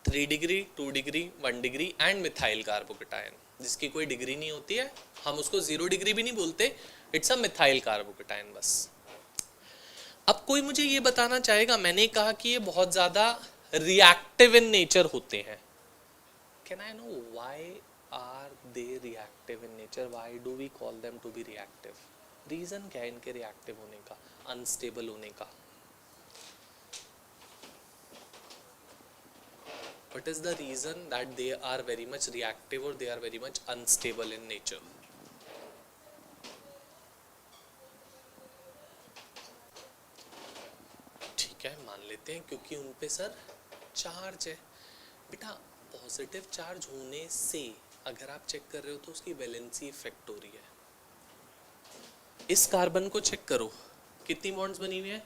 3 degree, 2 degree, 1 degree and methyl carbocation, जिसकी कोई डिग्री नहीं होती है, हम उसको 0 डिग्री भी नहीं बोलते, इट्स अ मिथाइल कार्बोकेटायन बस। अब कोई मुझे ये बताना चाहेगा, मैंने कहा कि ये बहुत ज्यादा रिएक्टिव इन नेचर होते हैं, can I know why are they reactive in nature, why do we call them to be reactive? Reason क्या है इनके रिएक्टिव होने का, अनस्टेबल होने का? What is the reason that they are very much reactive or they are very much unstable in nature? ठीक है, मान लेते हैं क्योंकि उन पे सर चार्ज है। बेटा पॉजिटिव चार्ज होने से अगर आप चेक कर रहे हो तो उसकी वैलेंसी इफेक्ट हो रही है। इस कार्बन को चेक करो, कितनी बॉन्ड्स बनी हुई है?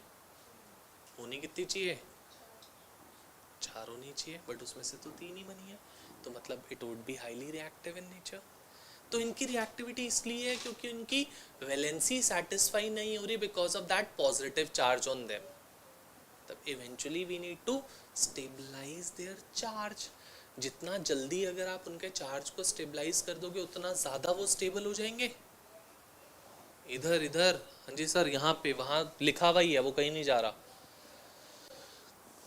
होनी कितनी चाहिए? 4 होनी चाहिए, बट उसमें से तो 3 ही बनी है, तो मतलब it would be highly reactive in nature. तो इनकी रिएक्टिविटी इसलिए है क्योंकि उनकी वैलेंसी सेटिस्फाई नहीं हो रही because of that positive charge on them. तब eventually we need to stabilize their charge. जितना जल्दी अगर आप उनके चार्ज को स्टेबलाइज कर दोगे उतना ज्यादा वो स्टेबल हो जाएंगे। इधर इधर, हाँ जी सर, यहाँ पे वहां लिखा हुआ ही है, वो कहीं नहीं जा रहा।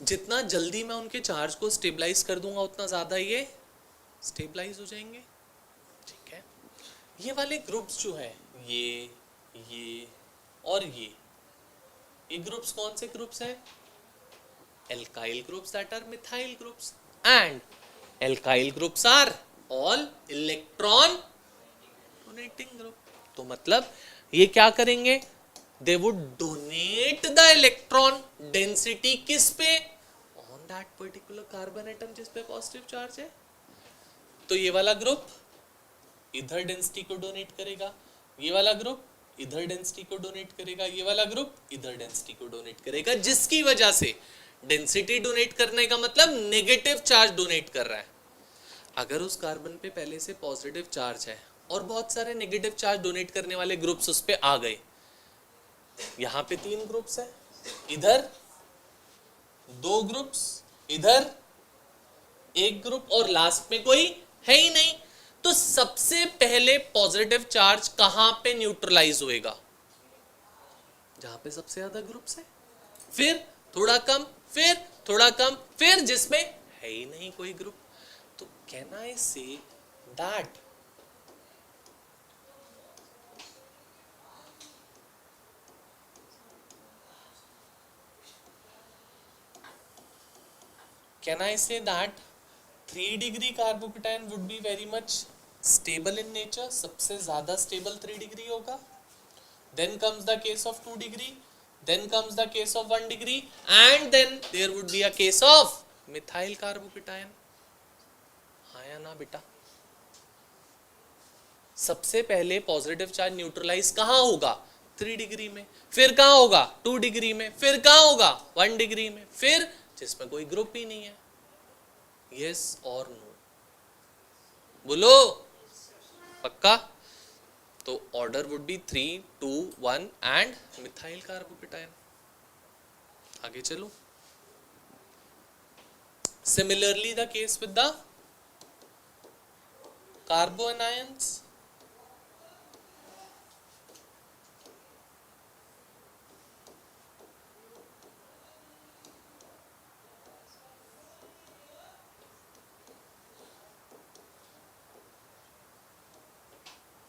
जितना जल्दी मैं उनके चार्ज को स्टेबलाइज कर दूंगा उतना ज्यादा ये स्टेबलाइज हो जाएंगे। ठीक है, ये वाले ग्रुप्स जो है, ये और ये ग्रुप्स कौन से ग्रुप्स हैं? Alkyl groups that are methyl groups, and alkyl groups are all electron donating group. तो मतलब ये क्या करेंगे? They would donate the electron density किस पे? On that particular carbon atom जिस पे पॉजिटिव चार्ज है। तो ये वाला ग्रुप इधर डेंसिटी को डोनेट करेगा, ये वाला ग्रुप इधर डेंसिटी को डोनेट करेगा, ये वाला ग्रुप इधर डेंसिटी को डोनेट करेगा, जिसकी वजह से डेंसिटी डोनेट करने का मतलब नेगेटिव चार्ज डोनेट कर रहा है। अगर उस कार्बन पे पहले से पॉजिटिव चार्ज है और बहुत सारे नेगेटिव चार्ज डोनेट करने वाले ग्रुप्स उस पे आ गए, यहाँ पे 3 ग्रुप्स है, इधर 2 ग्रुप्स, इधर 1 ग्रुप और लास्ट में कोई है ही नहीं, तो सबसे पहले पॉजिटिव चार्ज कहां पे न्यूट्रलाइज होएगा? जहां पे सबसे ज्यादा ग्रुप्स है, फिर थोड़ा कम, फिर थोड़ा कम, फिर जिसमें है ही नहीं कोई ग्रुप। तो can I say that can I say that 3 degree carbocation would be very much stable in nature? सबसे ज्यादा स्टेबल 3 डिग्री होगा। Then comes the case of 2 degree, then comes the case of 1 degree, and then there would be a case of methyl carbocation. हाँ या ना बेटा? सबसे पहले positive charge neutralise कहाँ होगा? 3 डिग्री में, फिर कहाँ होगा? 2 डिग्री में, फिर कहाँ होगा? 1 डिग्री में, फिर जिसमें कोई ग्रुप ही नहीं है। यस और नो बोलो, पक्का? तो order would be 3, 2, 1 and methyl carbocation. आगे चलो। Similarly the case with the कार्बो anions.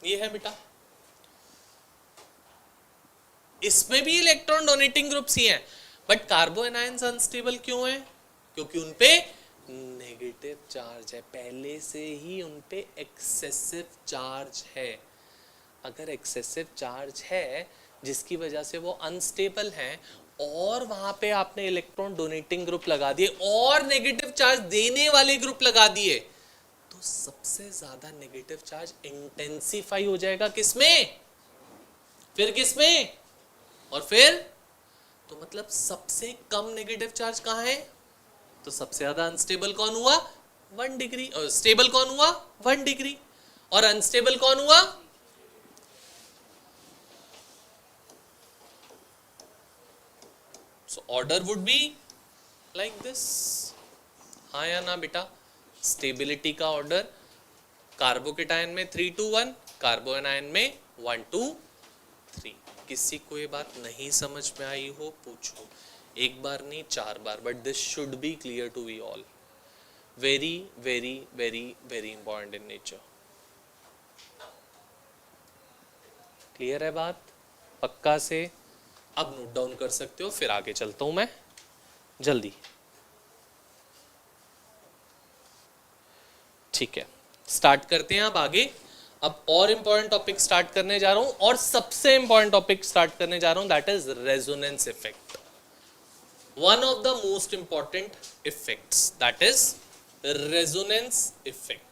ये है बेटा इसमें भी इलेक्ट्रॉन डोनेटिंग ग्रुप्स ही हैं, बट कार्बो एनायंस अनस्टेबल क्यों है? क्योंकि उनपे नेगेटिव चार्ज है, पहले से ही उनपे एक्सेसिव चार्ज है। अगर एक्सेसिव चार्ज है जिसकी वजह से वो अनस्टेबल हैं और वहां पे आपने इलेक्ट्रॉन डोनेटिंग ग्रुप लगा दिए और नेगेटिव चार्ज देने वाले ग्रुप लगा दिए, तो सबसे ज्यादा नेगेटिव चार्ज इंटेंसिफाई हो जाएगा किसमें? फिर किसमें? और फिर तो मतलब सबसे कम नेगेटिव चार्ज कहां है? तो सबसे ज्यादा अनस्टेबल कौन हुआ? 1 डिग्री। और स्टेबल कौन हुआ? 1 डिग्री। और अनस्टेबल कौन हुआ? So order would be like this. हाँ या ना बेटा? स्टेबिलिटी का ऑर्डर कार्बोकेटायन में 3 to 1, कार्बो एनायन में 1 to 3। किसी को ये बात नहीं समझ में आई हो पूछो, एक बार नहीं 4 बार, but this should be clear to we all. Very very very very important in nature. Clear है बात? पक्का से? अब नोट डाउन कर सकते हो, फिर आगे चलता हूं मैं जल्दी। ठीक है, स्टार्ट करते हैं अब आगे। अब और इंपॉर्टेंट टॉपिक स्टार्ट करने जा रहा हूं, और सबसे इंपॉर्टेंट टॉपिक स्टार्ट करने जा रहा हूं, that is resonance effect. One of the most important effects, that is resonance effect.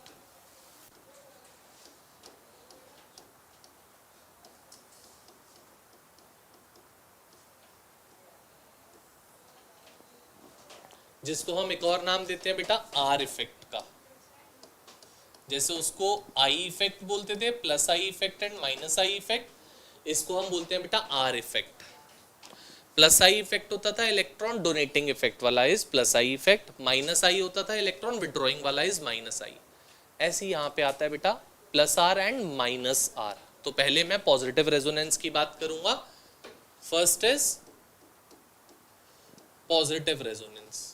जिसको हम एक और नाम देते हैं बेटा आर इफेक्ट का। जैसे उसको आई इफेक्ट बोलते थे, plus I effect and minus I effect, इसको हम बोलते हैं बेटा R effect. Plus I effect होता था इलेक्ट्रॉन डोनेटिंग इफेक्ट वाला is plus I effect, minus I होता था इलेक्ट्रॉन विड्रॉइंग वाला इज माइनस आई। ऐसे ही यहाँ पे आता है बेटा plus R and minus R. तो पहले मैं पॉजिटिव रेजोनेंस की बात करूंगा। First is positive resonance.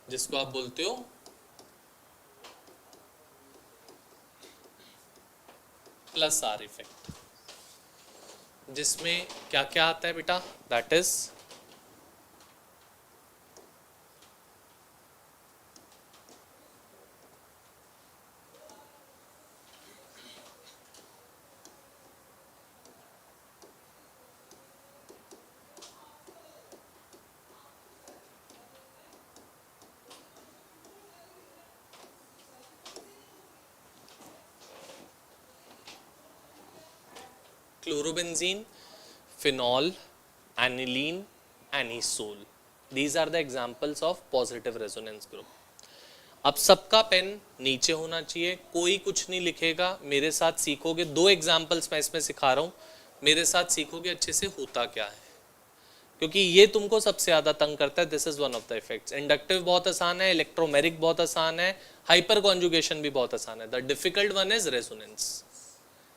जिसको आप बोलते हो प्लस आर इफेक्ट, जिसमें क्या क्या आता है बेटा? That is chlorobenzene, phenol, aniline, anisole. These are the examples of positive resonance group. अब सबका पेन नीचे होना चाहिए, कोई कुछ नहीं लिखेगा, मेरे साथ सीखोगे। 2 एग्जाम्पल्स मैं इसमें सिखा रहा हूँ, मेरे साथ सीखोगे अच्छे से होता क्या है, क्योंकि ये तुमको सबसे ज्यादा तंग करता है। This is one of the effects. Inductive बहुत आसान है, इलेक्ट्रोमेरिक बहुत आसान है, हाइपर कॉन्जुगेशन भी बहुत आसान है। The difficult one is resonance.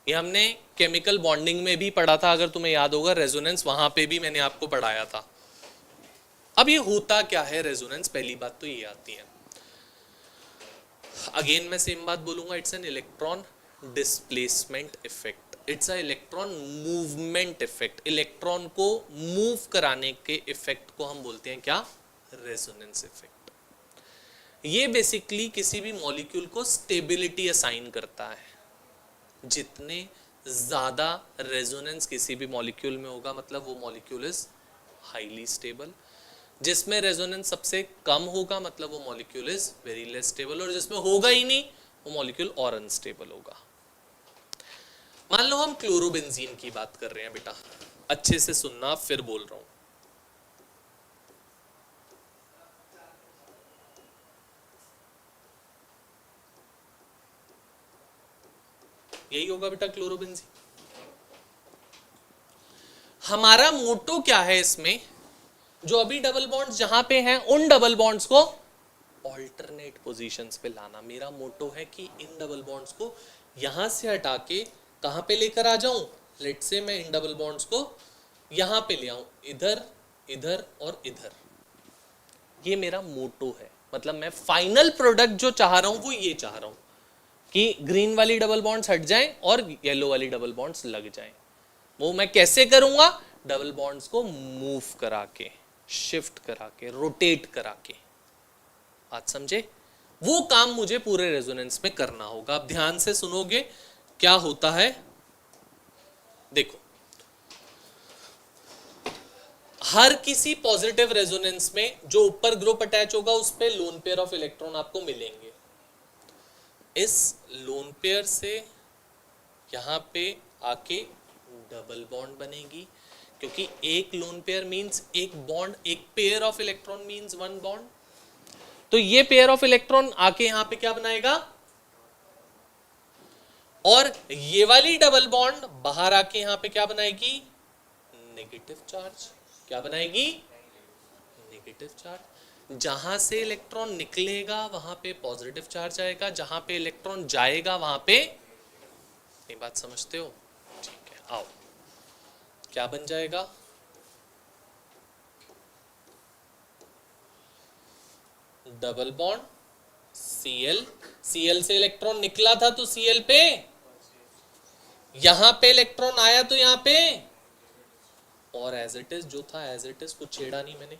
ये हमने केमिकल बॉन्डिंग में भी पढ़ा था, अगर तुम्हें याद होगा, रेजोनेंस वहां पे भी मैंने आपको पढ़ाया था। अब ये होता क्या है रेजोनेंस? पहली बात तो ये आती है, अगेन मैं सेम बात बोलूंगा, it's an electron displacement effect, it's a electron movement effect. Electron को मूव कराने के इफेक्ट को हम बोलते हैं क्या? Resonance effect. ये बेसिकली किसी भी मॉलिक्यूल को स्टेबिलिटी असाइन करता है। जितने ज्यादा रेजोनेंस किसी भी मॉलिक्यूल में होगा, मतलब वो मॉलिक्यूल इज हाईली स्टेबल। जिसमें रेजोनेंस सबसे कम होगा, मतलब वो molecule is very less stable. और जिसमें होगा ही नहीं, वो मॉलिक्यूल और अनस्टेबल होगा। मान लो हम क्लोरोबेंजीन की बात कर रहे हैं बेटा, अच्छे से सुनना, फिर बोल रहा हूं। यही होगा बेटा क्लोरोबेंजीन। हमारा मोटो क्या है इसमें? जो अभी डबल बॉन्ड्स जहां पे हैं, उन डबल बॉन्ड्स को ऑल्टरनेट पोजीशंस पे लाना। मेरा मोटो है कि इन डबल बॉन्ड्स को यहां से हटा के कहां पे लेकर आ जाऊं? लेट्स से मैं इन डबल बॉन्ड्स को यहां पे ले आऊं, इधर, इधर और इधर। ये मेरा मोटो है। मतलब मैं फाइनल प्रोडक्ट जो चाह रहा हूं वो ये चाह रहा हूं कि ग्रीन वाली डबल बॉन्ड्स हट जाएं और येलो वाली डबल बॉन्ड्स लग जाएं। वो मैं कैसे करूंगा? डबल बॉन्ड्स को मूव करा के, शिफ्ट करा के, रोटेट करा के। बात समझे? वो काम मुझे पूरे रेजोनेंस में करना होगा। अब ध्यान से सुनोगे क्या होता है। देखो, हर किसी पॉजिटिव रेजोनेंस में जो ऊपर ग्रुप अटैच होगा उस पे लोन पेयर ऑफ इलेक्ट्रॉन आपको मिलेंगे। इस लोन पेयर से यहां पे आके डबल बॉन्ड बनेगी, क्योंकि एक लोन पेयर मींस एक बॉन्ड, एक pair of electron means one bond. तो ये पेयर ऑफ इलेक्ट्रॉन आके यहां पे क्या बनाएगा, और ये वाली डबल बॉन्ड बाहर आके यहां पे क्या बनाएगी? Negative charge. क्या बनाएगी? Negative charge. जहां से इलेक्ट्रॉन निकलेगा वहां पे पॉजिटिव चार्ज आएगा, जहां पे इलेक्ट्रॉन जाएगा वहां पे, ये बात समझते हो? ठीक है, आओ क्या बन जाएगा? डबल बॉन्ड Cl, Cl से इलेक्ट्रॉन निकला था तो Cl पे, यहां पे इलेक्ट्रॉन आया तो यहां पे, और एज इट इज जो था एज इट इज, कुछ छेड़ा नहीं मैंने।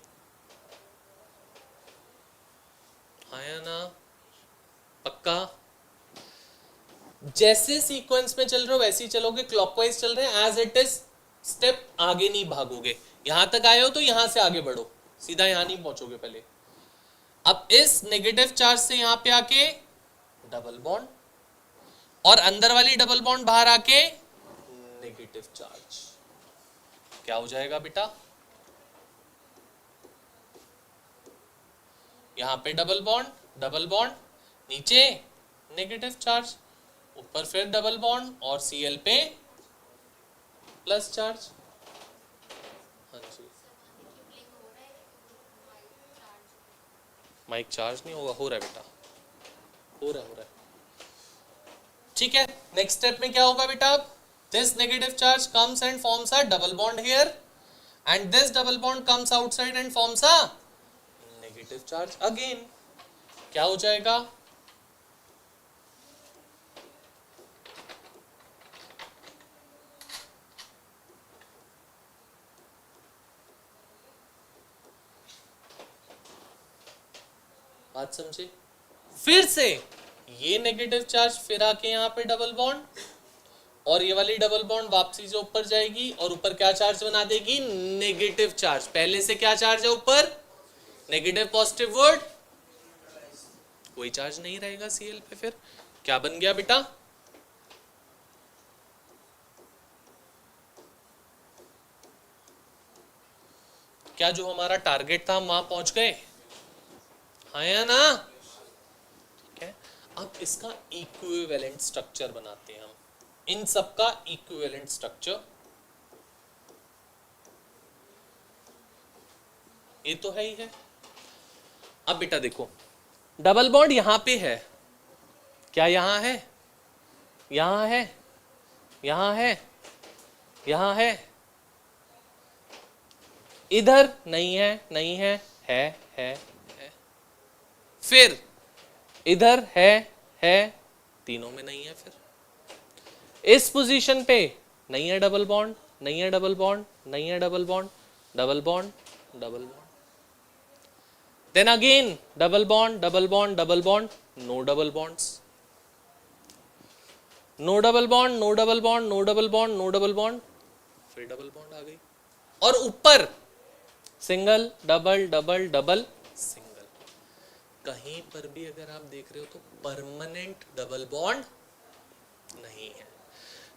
आया ना? पक्का? जैसे सीक्वेंस में चल रहे हो वैसे ही चलोगे, क्लॉकवाइज चल रहे हैं, एज इट इज स्टेप आगे नहीं भागोगे। यहां तक आए हो तो यहां से आगे बढ़ो, सीधा यहां नहीं पहुंचोगे पहले। अब इस नेगेटिव चार्ज से यहां पे आके डबल बॉन्ड, और अंदर वाली डबल बॉन्ड बाहर आके नेगेटिव चार्ज। क्या हो जाएगा बेटा? यहां पे डबल बॉन्ड, नीचे नेगेटिव चार्ज, ऊपर फिर डबल बॉन्ड और Cl पे प्लस चार्ज। हाँ जी, माइक चार्ज नहीं होगा, हो रहा है बेटा, हो रहा है। ठीक है, नेक्स्ट स्टेप में क्या होगा बेटा? This negative charge comes and forms a double bond here, and this double bond comes outside and forms a negative charge again. क्या हो जाएगा? बात समझे? फिर से ये नेगेटिव चार्ज फिर आके यहाँ पे डबल बॉन्ड, और ये वाली डबल बॉन्ड वापसी से ऊपर जाएगी और ऊपर क्या चार्ज बना देगी? Negative charge. पहले से क्या चार्ज है ऊपर? नेगेटिव पॉजिटिव वर्ड, कोई चार्ज नहीं रहेगा Cl पे। फिर क्या बन गया बेटा? क्या जो हमारा टारगेट था हम वहां पहुंच गए? हाँ या ना? ठीक है, अब इसका इक्विवेलेंट स्ट्रक्चर बनाते हैं हम, इन सब का इक्विवेलेंट स्ट्रक्चर। ये तो है ही है। अब बेटा देखो, डबल बॉन्ड यहां पे है, क्या यहां है? यहां है, यहां है, यहां है, इधर नहीं है, नहीं है, है। फिर इधर है, तीनों में नहीं है। फिर इस पोजीशन पे नहीं है डबल बॉन्ड, नहीं है डबल बॉन्ड, नहीं है double bond, double bond, double bond, then again double bond, double bond, double bond, no double bonds, no double bond, no double bond, no double bond, no double bond, फिर double bond आ गई, और ऊपर single double double double single. कहीं पर भी अगर आप देख रहे हो तो परमानेंट डबल बॉन्ड नहीं है।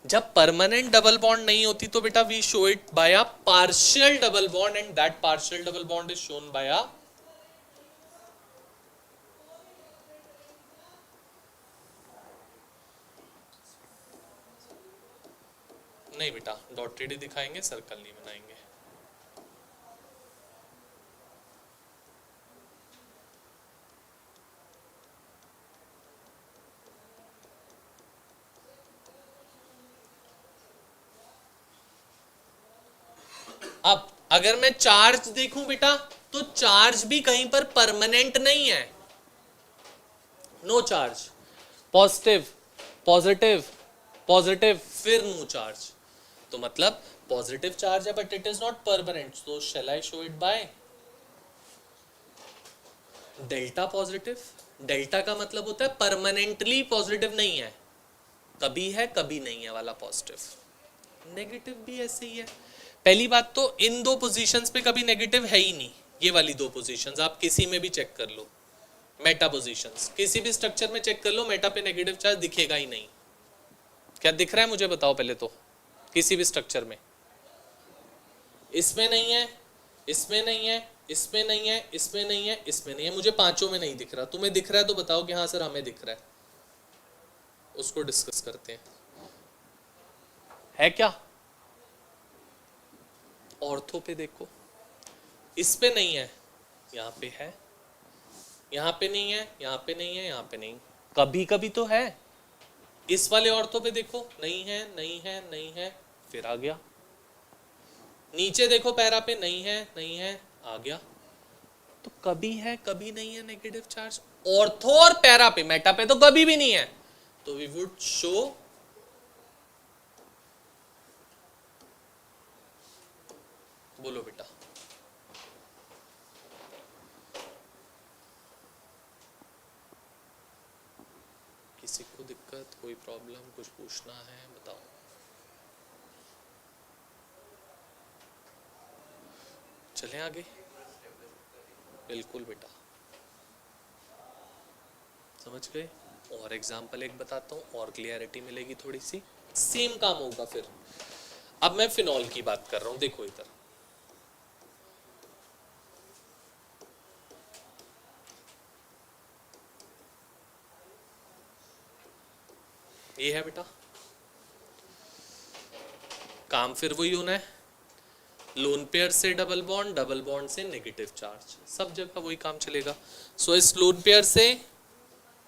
जब परमानेंट डबल बॉन्ड नहीं होती तो बेटा we show it by a partial double bond, and that partial double bond is shown by a नहीं बेटा, डॉटेड ही दिखाएंगे, सर्कल नहीं बनाएंगे। अब अगर मैं चार्ज देखूं बेटा, तो चार्ज भी कहीं पर परमानेंट नहीं है, no charge, positive positive positive, फिर नो चार्ज। तो मतलब पॉजिटिव चार्ज है but it is not permanent, so shall I show it by delta positive. Delta का मतलब होता है परमानेंटली पॉजिटिव नहीं है, कभी है कभी नहीं है वाला पॉजिटिव। नेगेटिव भी ऐसे ही है। पहली बात तो इन दो पोजीशंस पे कभी नेगेटिव है ही नहीं, ये वाली दो पोजीशंस आप किसी में भी चेक कर लो, मेटा पोजीशंस किसी भी स्ट्रक्चर में चेक कर लो, मेटा पे नेगेटिव चार्ज दिखेगा ही नहीं। क्या दिख रहा है मुझे बताओ पहले तो, किसी भी स्ट्रक्चर में। इसमें नहीं है, इसमें नहीं है, इसमें नहीं है, इसमें नहीं है, इसमें नहीं है, मुझे पांचों में नहीं दिख रहा। तुम्हें दिख रहा है तो बताओ कि हाँ सर हमें दिख रहा है, उसको डिस्कस करते हैं। है क्या? ऑर्थो पे देखो, इस पे नहीं है, यहाँ पे है, यहाँ पे नहीं है, यहाँ पे नहीं है, यहाँ पे नहीं, कभी कभी तो है। इस वाले ऑर्थो पे देखो, नहीं है नहीं है नहीं है, फिर आ गया। नीचे देखो पैरा पे, नहीं है नहीं है, आ गया। तो कभी है कभी नहीं है नेगेटिव चार्ज। ऑर्थो और पैरा पे, मेटा पे तो कभी भी नहीं है, तो वी वुड शो बोलो बेटा। किसी को दिक्कत, कोई प्रॉब्लम, कुछ पूछना है बताओ। चलें आगे? बिल्कुल बेटा, समझ गए। और एग्जांपल एक बताता हूँ और क्लियरिटी मिलेगी थोड़ी सी, सेम काम होगा फिर। अब मैं फिनॉल की बात कर रहा हूँ, देखो इधर, ये है बेटा, काम फिर वही होना है, लोन पेयर से डबल बॉन्ड से नेगेटिव चार्ज, सब जगह वही काम चलेगा। सो इस लोन पेयर से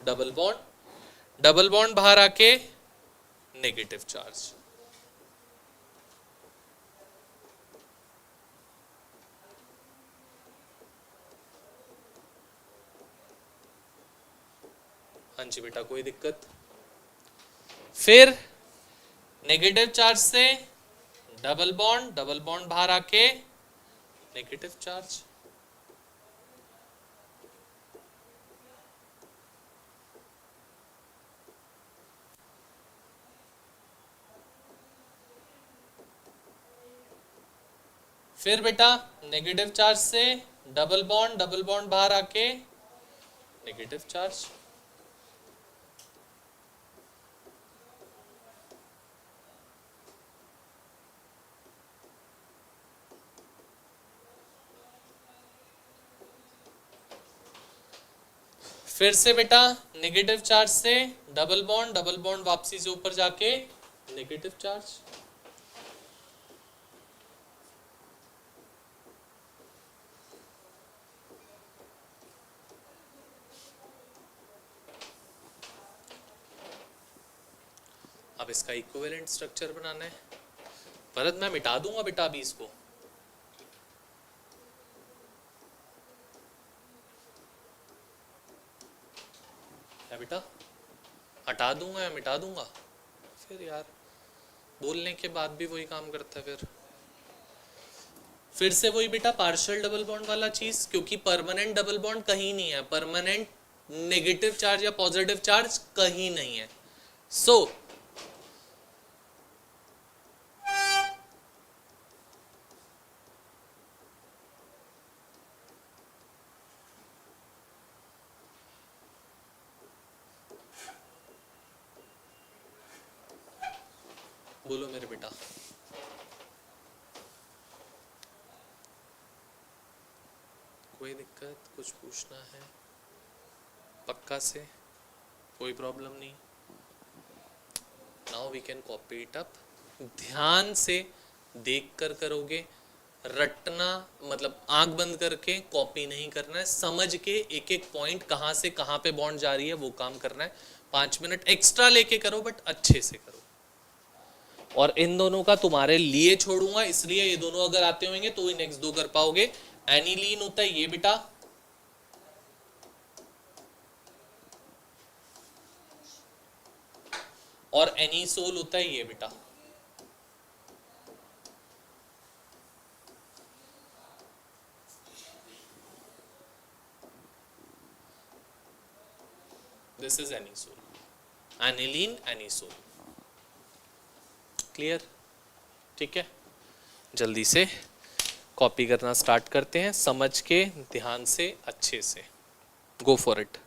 डबल बॉन्ड बाहर आके नेगेटिव चार्ज। हाँ जी बेटा, कोई दिक्कत? फिर नेगेटिव चार्ज से डबल बॉन्ड बाहर आके नेगेटिव चार्ज। फिर बेटा नेगेटिव चार्ज से डबल बॉन्ड बाहर आके नेगेटिव चार्ज। फिर से बेटा नेगेटिव चार्ज से डबल बॉन्ड वापसी से ऊपर जाके नेगेटिव चार्ज। अब इसका इक्विवेलेंट स्ट्रक्चर बनाना है। भरत मैं मिटा दूंगा बेटा अभी इसको, है बेटा, हटा दूंगा या मिटा दूंगा? फिर यार बोलने के बाद भी वही काम करता है। फिर से वही बेटा पार्शियल डबल बॉन्ड वाला चीज, क्योंकि परमानेंट डबल बॉन्ड कहीं नहीं है, परमानेंट नेगेटिव चार्ज या पॉजिटिव चार्ज कहीं नहीं है। सो बोलो मेरे बेटा, कोई दिक्कत, कुछ पूछना है? पक्का से कोई प्रॉब्लम नहीं? Now we can copy it up. ध्यान से देख कर करोगे, रटना मतलब आंख बंद करके कॉपी नहीं करना है, समझ के एक एक पॉइंट कहाँ से कहाँ पे बॉन्ड जा रही है वो काम करना है। 5 मिनट एक्स्ट्रा लेके करो बट अच्छे से करो। और इन दोनों का तुम्हारे लिए छोड़ूंगा, इसलिए ये दोनों अगर आते होंगे तो ही नेक्स्ट 2 कर पाओगे। एनिलीन होता है ये बेटा, और एनीसोल होता है ये बेटा, this is anisole, aniline anisole. Clear? ठीक है, जल्दी से कॉपी करना स्टार्ट करते हैं, समझ के ध्यान से अच्छे से, गो फॉर इट।